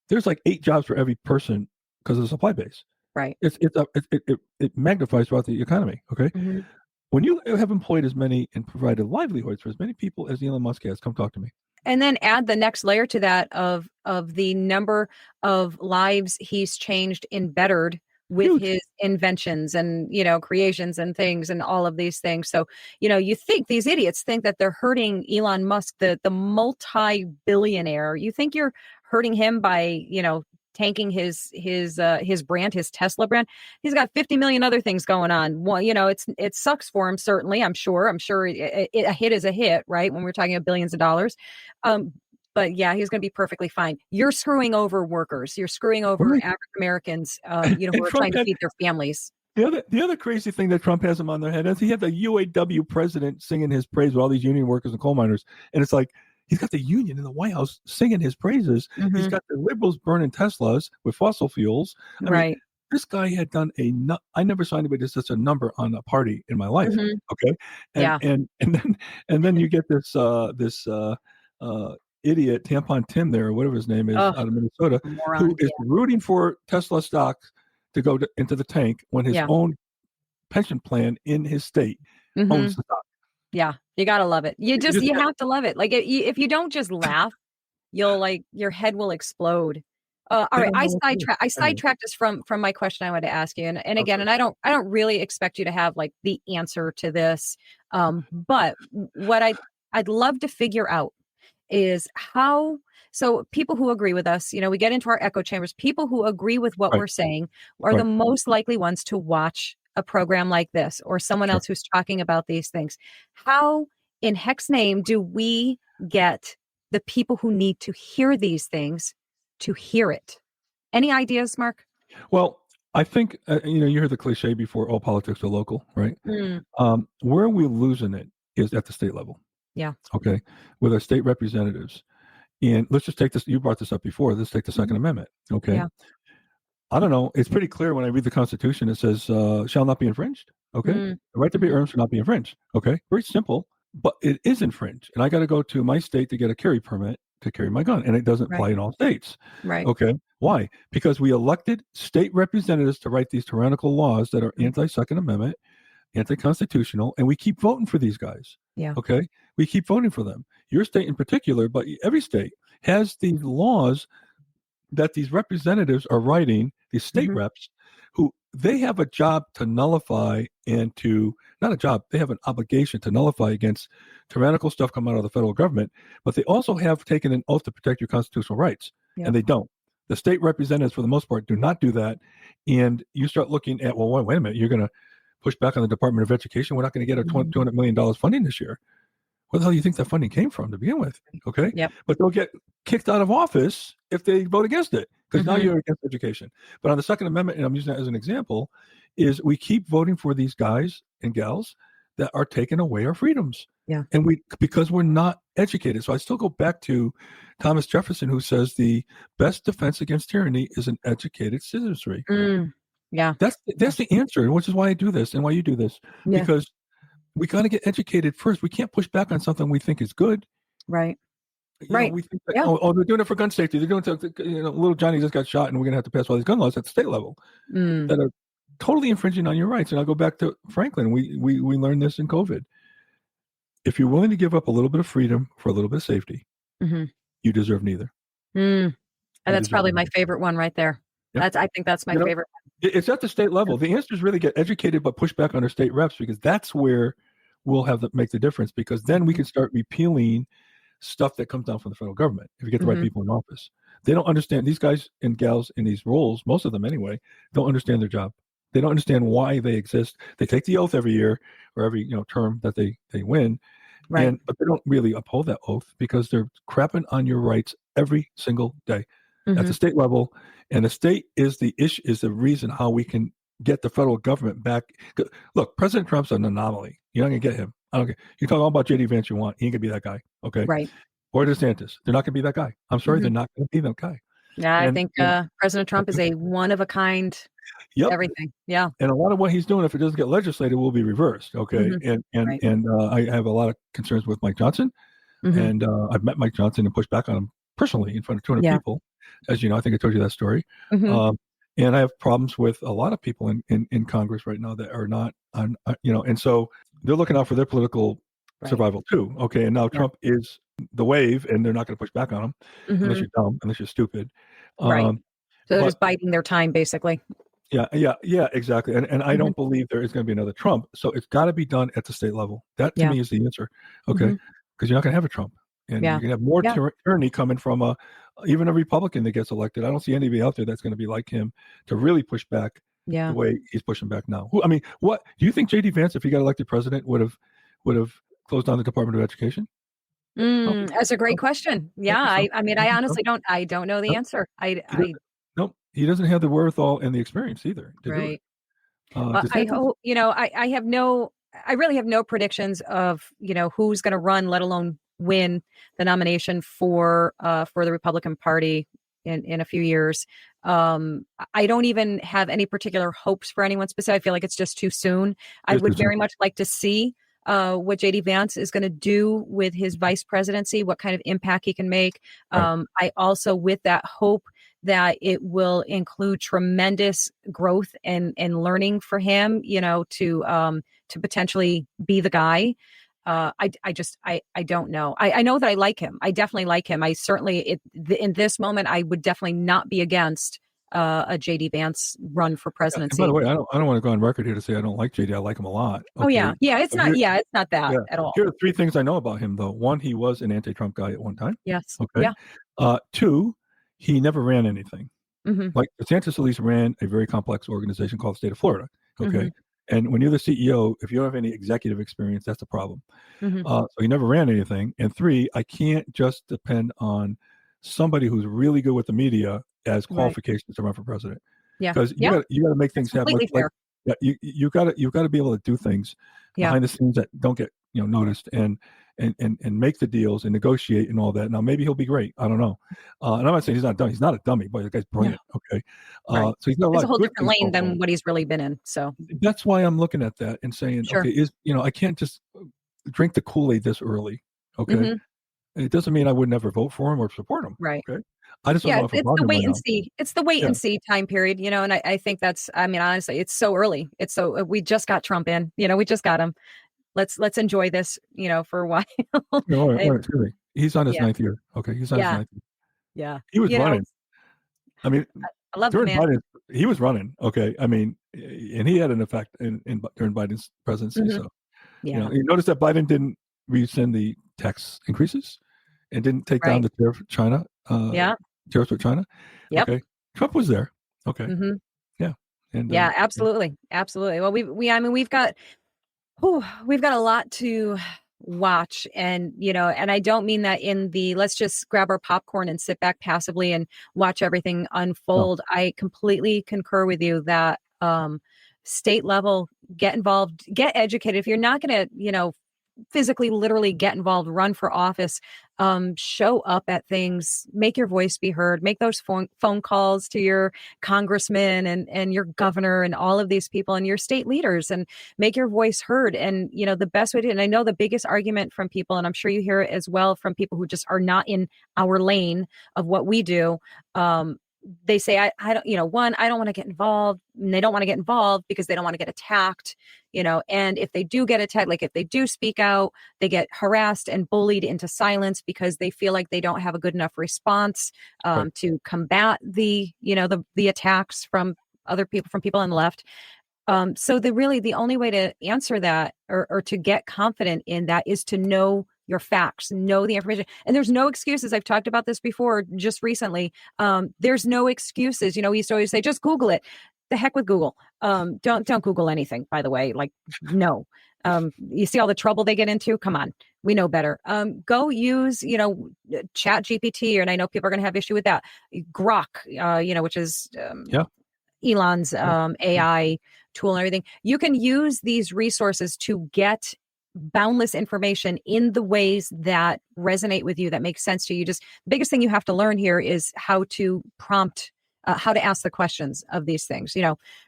there's like 8 jobs for every person because of the supply base. Right. It magnifies throughout the economy. Okay. Mm-hmm. When you have employed as many and provided livelihoods for as many people as Elon Musk has, come talk to me. And then add the next layer to that of the number of lives he's changed and bettered with his inventions and, creations and things and all of these things. So, you think these idiots think that they're hurting Elon Musk, the multi-billionaire. You think you're hurting him by, tanking his brand, his Tesla brand. He's got 50 million other things going on. Well, it sucks for him. Certainly. I'm sure a hit is a hit, right? When we're talking about billions of dollars. But yeah, he's going to be perfectly fine. You're screwing over workers. You're screwing over African Americans, who are trying to feed their families. The other crazy thing that Trump has him on their head is he had the UAW president singing his praise with all these union workers and coal miners. And it's like, he's got the union in the White House singing his praises. Mm-hmm. He's got the liberals burning Teslas with fossil fuels. I mean, this guy had done I never saw anybody do such a number on a party in my life. Mm-hmm. Okay. And then you get this idiot Tampon Tim there, or whatever his name is, out of Minnesota, who is rooting for Tesla stock to go into the tank when his own pension plan in his state owns the stock. Yeah, you gotta love it. You have to love it. Like if you don't just laugh, you'll your head will explode. All right, I sidetracked us from my question I wanted to ask you, and again, and I don't really expect you to have the answer to this, but what I'd love to figure out is how. So people who agree with us, we get into our echo chambers. People who agree with what we're saying are the most likely ones to watch a program like this or someone else who's talking about these things. How in heck's name do we get the people who need to hear these things to hear it? Any ideas, Mark? Well, I think, you heard the cliche before, all politics are local, right? Where we're losing it is at the state level. Yeah. Okay. With our state representatives. And let's just take this. You brought this up before. Let's take the Second Amendment. Okay. Yeah. I don't know. It's pretty clear when I read the Constitution. It says, shall not be infringed. Okay. The right to be earned shall not be infringed. Okay. Very simple, but it is infringed. And I got to go to my state to get a carry permit to carry my gun. And it doesn't apply in all states. Right. Okay. Why? Because we elected state representatives to write these tyrannical laws that are anti-Second Amendment, anti-constitutional, and we keep voting for these guys. Yeah. Okay. We keep voting for them. Your state in particular, but every state has these laws that these representatives are writing, these state reps, who they have a job to nullify and not a job, they have an obligation to nullify against tyrannical stuff coming out of the federal government, but they also have taken an oath to protect your constitutional rights, and they don't. The state representatives, for the most part, do not do that, and you start looking at, well, wait a minute, you're going to push back on the Department of Education. We're not going to get our $200 million funding this year. Where the hell do you think that funding came from to begin with? Okay. Yep. But they'll get kicked out of office if they vote against it, because now you're against education. But on the Second Amendment, and I'm using that as an example, is we keep voting for these guys and gals that are taking away our freedoms. Yeah. And because we're not educated. So I still go back to Thomas Jefferson, who says the best defense against tyranny is an educated citizenry. Yeah. That's the answer, which is why I do this and why you do this. Because we got to get educated first. We can't push back on something we think is good. Right. We think that, Yeah. they're doing it for gun safety. They're doing it to, little Johnny just got shot and we're going to have to pass all these gun laws at the state level that are totally infringing on your rights. And I'll go back to Franklin. We learned this in COVID. If you're willing to give up a little bit of freedom for a little bit of safety, you deserve neither. And that's probably my favorite one right there. Yep. I think that's my favorite one. It's at the state level. The answer is really get educated, but push back on our state reps, because that's where we'll have to make the difference, because then we can start repealing stuff that comes down from the federal government if you get the right people in office. They don't understand, these guys and gals in these roles, most of them anyway, don't understand their job. They don't understand why they exist. They take the oath every year or every term that they win, but they don't really uphold that oath because they're crapping on your rights every single day at the state level. And the state is the issue, is the reason how we can get the federal government back. Look, President Trump's an anomaly. You're not going to get him. I don't care. You talk all about J.D. Vance you want. He ain't going to be that guy. Okay. Right. Or DeSantis. They're not going to be that guy. I'm sorry. They're not going to be that guy. Yeah. I think President Trump is a one of a kind. Everything. Yeah. And a lot of what he's doing, if it doesn't get legislated, will be reversed. Okay. And I have a lot of concerns with Mike Johnson. And I've met Mike Johnson and pushed back on him personally in front of 200 people. As you know, I think I told you that story. And I have problems with a lot of people in Congress right now that are not on, and so they're looking out for their political survival too. Okay. And now Trump is the wave and they're not going to push back on him unless you're dumb, unless you're stupid. So they're just biding their time, basically. Yeah, exactly. And I don't believe there is going to be another Trump. So it's got to be done at the state level. That to me is the answer. Okay. Because you're not going to have a Trump. And you're going to have more tyranny coming from even a Republican that gets elected. I don't see anybody out there that's going to be like him to really push back the way he's pushing back now. What do you think J.D. Vance, if he got elected president, would have closed down the Department of Education? That's a great question. Yeah, I honestly don't know the answer. No, he doesn't have the wherewithal and the experience either. Right. I hope, I really have no predictions of, who's going to run, let alone win the nomination for the Republican Party in a few years. I don't even have any particular hopes for anyone specific. I feel like it's just too soon. I would very much like to see what J.D. Vance is going to do with his vice presidency, what kind of impact he can make. I also, with that, hope that it will include tremendous growth and learning for him, to potentially be the guy. I don't know. I know that I like him. I definitely like him. I certainly, in this moment, I would definitely not be against a J.D. Vance run for presidency. By the way, I don't want to go on record here to say I don't like J.D. I like him a lot. Okay? It's not that at all. Here are 3 things I know about him, though. 1, he was an anti-Trump guy at one time. Yes. Okay. Yeah. 2, he never ran anything. Like DeSantis at least ran a very complex organization called the State of Florida. Okay. And when you're the CEO, if you don't have any executive experience, that's a problem. So he never ran anything. And 3, I can't just depend on somebody who's really good with the media as qualifications to run for president. Yeah, because you got to make things happen. You got to be able to do things behind the scenes that don't get noticed and make the deals and negotiate and all that. Now maybe he'll be great. I don't know. And I'm not saying he's not dumb. He's not a dummy, but the guy's brilliant. Okay, so he's got a whole different lane than what he's really been in. So that's why I'm looking at that and saying, okay, I can't just drink the Kool-Aid this early. Okay. It doesn't mean I would never vote for him or support him. Right. Okay. I just don't know if it's the wait and see. It's the wait and see time period, and I think that's, honestly, it's so early. We just got Trump in, we just got him. Let's enjoy this, for a while. Really. He's on his 9th year. Okay. He's on his 9th year. Yeah. He was running. I love the man. Biden, he was running. Okay. And he had an effect during Biden's presidency. So, you notice that Biden didn't rescind the tax increases and didn't take down the tariff with China. Tariffs with China. Yep. Okay. Trump was there. Okay. Yeah. And absolutely. Well, we've got a lot to watch, and and I don't mean that in the let's just grab our popcorn and sit back passively and watch everything unfold. No. I completely concur with you that state level, get involved, get educated. If you're not going to physically, literally get involved, run for office, show up at things, make your voice be heard, make those phone calls to your congressman and your governor and all of these people and your state leaders, and make your voice heard. And, the best way to, and I know the biggest argument from people, and I'm sure you hear it as well from people who just are not in our lane of what we do. They say, I don't, one, I don't want to get involved. And they don't want to get involved because they don't want to get attacked, and if they do get attacked, like if they do speak out, they get harassed and bullied into silence because they feel like they don't have a good enough response to combat the attacks from other people, from people on the left. So the only way to answer that or to get confident in that is to know your facts, know the information. And there's no excuses. I've talked about this before just recently. There's no excuses. We used to always say, just Google it. The heck with Google. Don't Google anything, by the way. Like, no. You see all the trouble they get into? Come on. We know better. Go use, Chat GPT, and I know people are going to have issue with that. Grok, which is Elon's AI tool and everything. You can use these resources to get boundless information in the ways that resonate with you, that make sense to you. Just the biggest thing you have to learn here is how to prompt, how to ask the questions of these things,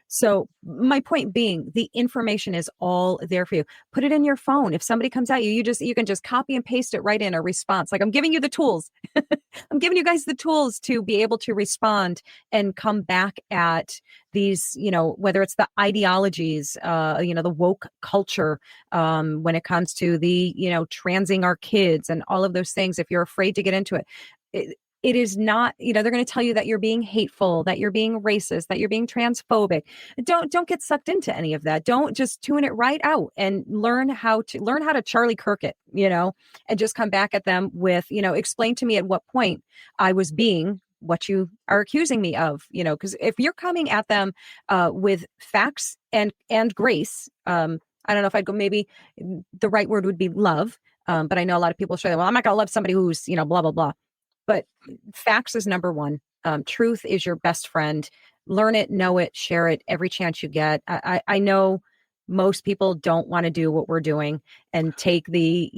So my point being, the information is all there for you. Put it in your phone. If somebody comes at you, you can just copy and paste it right in a response. Like, I'm giving you the tools. I'm giving you guys the tools to be able to respond and come back at these, whether it's the ideologies, the woke culture, when it comes to the, transing our kids and all of those things. If you're afraid to get into it, it is not, they're going to tell you that you're being hateful, that you're being racist, that you're being transphobic. Don't get sucked into any of that. Don't just tune it right out and learn how to Charlie Kirk it, and just come back at them with, explain to me at what point I was being what you are accusing me of, because if you're coming at them with facts and grace, I don't know if I'd go, maybe the right word would be love. But I know a lot of people say, well, I'm not going to love somebody who's, blah, blah, blah. But facts is number one. Truth is your best friend. Learn it, know it, share it every chance you get. I know most people don't want to do what we're doing and take the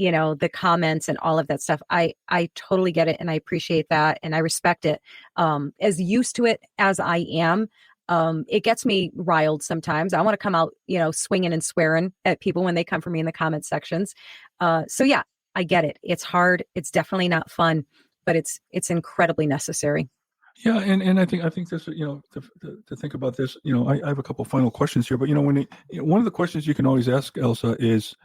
comments and all of that stuff. I totally get it. And I appreciate that. And I respect it. As used to it as I am, it gets me riled sometimes. I want to come out, swinging and swearing at people when they come for me in the comment sections. So yeah, I get it. It's hard. It's definitely not fun, but it's incredibly necessary. Yeah, and I think this, to think about this, I have a couple of final questions here, but one of the questions you can always ask, Elsa, is,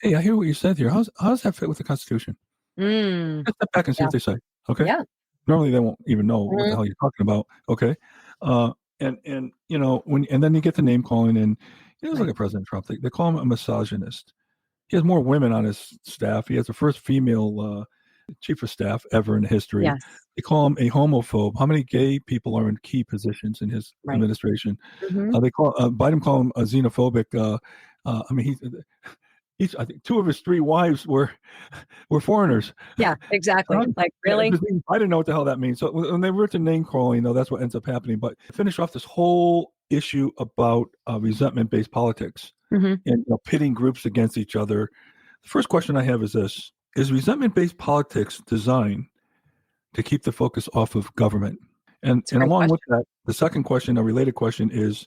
hey, I hear what you said here. How does that fit with the Constitution? Just step back and see what they say. Okay. Yeah. Normally they won't even know what the hell you're talking about. Okay. And then you get the name calling, and it's like a President Trump. They call him a misogynist. He has more women on his staff. He has the first female chief of staff ever in history. Yes. They call him a homophobe. How many gay people are in key positions in his administration? They call Biden call him a xenophobic. He's I think 2 of his 3 wives were foreigners. Yeah, exactly. Like, really? I didn't know what the hell that means. So when they were to name calling, that's what ends up happening. But to finish off this whole issue about resentment-based politics and pitting groups against each other, the first question I have is this. Is resentment-based politics designed to keep the focus off of government? And along with that, the second question, a related question, is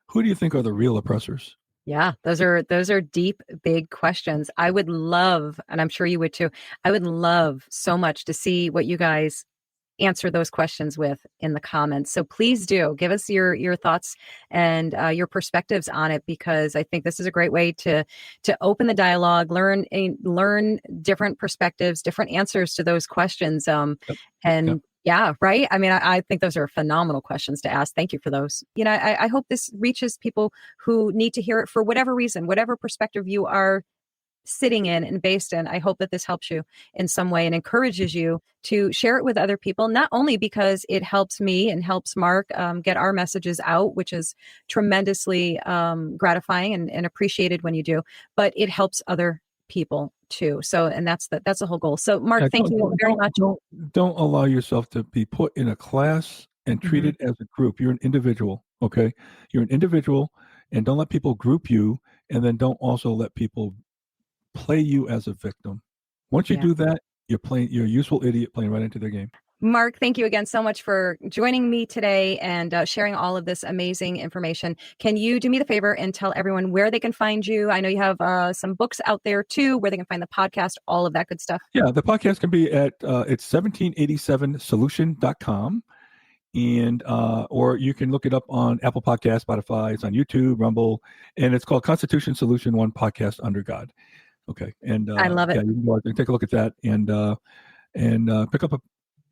who do you think are the real oppressors? Yeah, those are deep, big questions. I would love, and I'm sure you would too, I would love so much to see what you guys answer those questions with in the comments. So please do give us your thoughts and your perspectives on it, because I think this is a great way to open the dialogue, learn different perspectives, different answers to those questions. Yeah, right. I mean, I think those are phenomenal questions to ask. Thank you for those. I hope this reaches people who need to hear it for whatever reason, whatever perspective you are sitting in and based in. I hope that this helps you in some way and encourages you to share it with other people, not only because it helps me and helps Mark get our messages out, which is tremendously gratifying and appreciated when you do, but it helps other people too. So, and that's the whole goal. So Mark, thank you very much. Don't allow yourself to be put in a class and treated as a group. You're an individual. Okay. You're an individual, and don't let people group you. And then don't also let people play you as a victim. Once you do that, you're a useful idiot playing right into their game. Mark, thank you again so much for joining me today and sharing all of this amazing information. Can you do me the favor and tell everyone where they can find you? I know you have some books out there too, where they can find the podcast, all of that good stuff. Yeah, the podcast can be at it's 1787solution.com. And or you can look it up on Apple Podcasts, Spotify, it's on YouTube, Rumble, and it's called Constitution Solution 1 Podcast Under God. Okay. And I love it. Yeah, you can go out and take a look at that and pick up a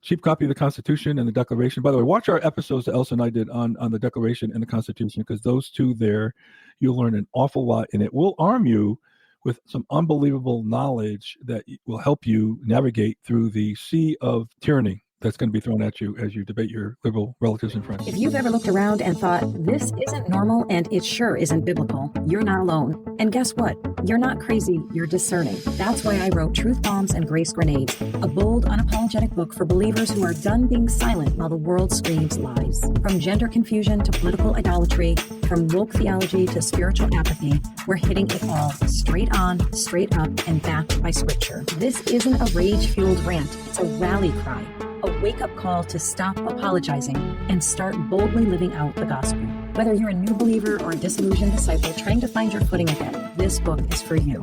cheap copy of the Constitution and the Declaration. By the way, watch our episodes that Elsa and I did on the Declaration and the Constitution, because those two there, you'll learn an awful lot, and it will arm you with some unbelievable knowledge that will help you navigate through the sea of tyranny that's going to be thrown at you as you debate your liberal relatives and friends. If you've ever looked around and thought, this isn't normal and it sure isn't biblical, you're not alone. And guess what? You're not crazy, you're discerning. That's why I wrote Truth Bombs and Grace Grenades, a bold, unapologetic book for believers who are done being silent while the world screams lies. From gender confusion to political idolatry, from woke theology to spiritual apathy, we're hitting it all straight on, straight up, and backed by scripture. This isn't a rage-fueled rant, it's a rally cry. A wake-up call to stop apologizing and start boldly living out the gospel. Whether you're a new believer or a disillusioned disciple trying to find your footing again, this book is for you.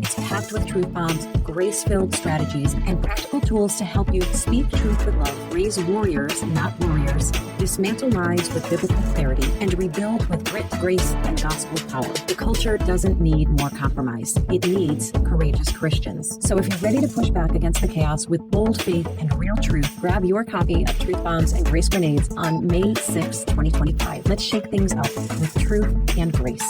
It's packed with truth bombs, grace-filled strategies, and practical tools to help you speak truth with love, raise warriors, not warriors, dismantle lies with biblical clarity, and rebuild with grit, grace, and gospel power. The culture doesn't need more compromise. It needs courageous Christians. So if you're ready to push back against the chaos with bold faith and real truth, grab your copy of Truth Bombs and Grace Grenades on May 6, 2025. Let's shake things up with truth and grace.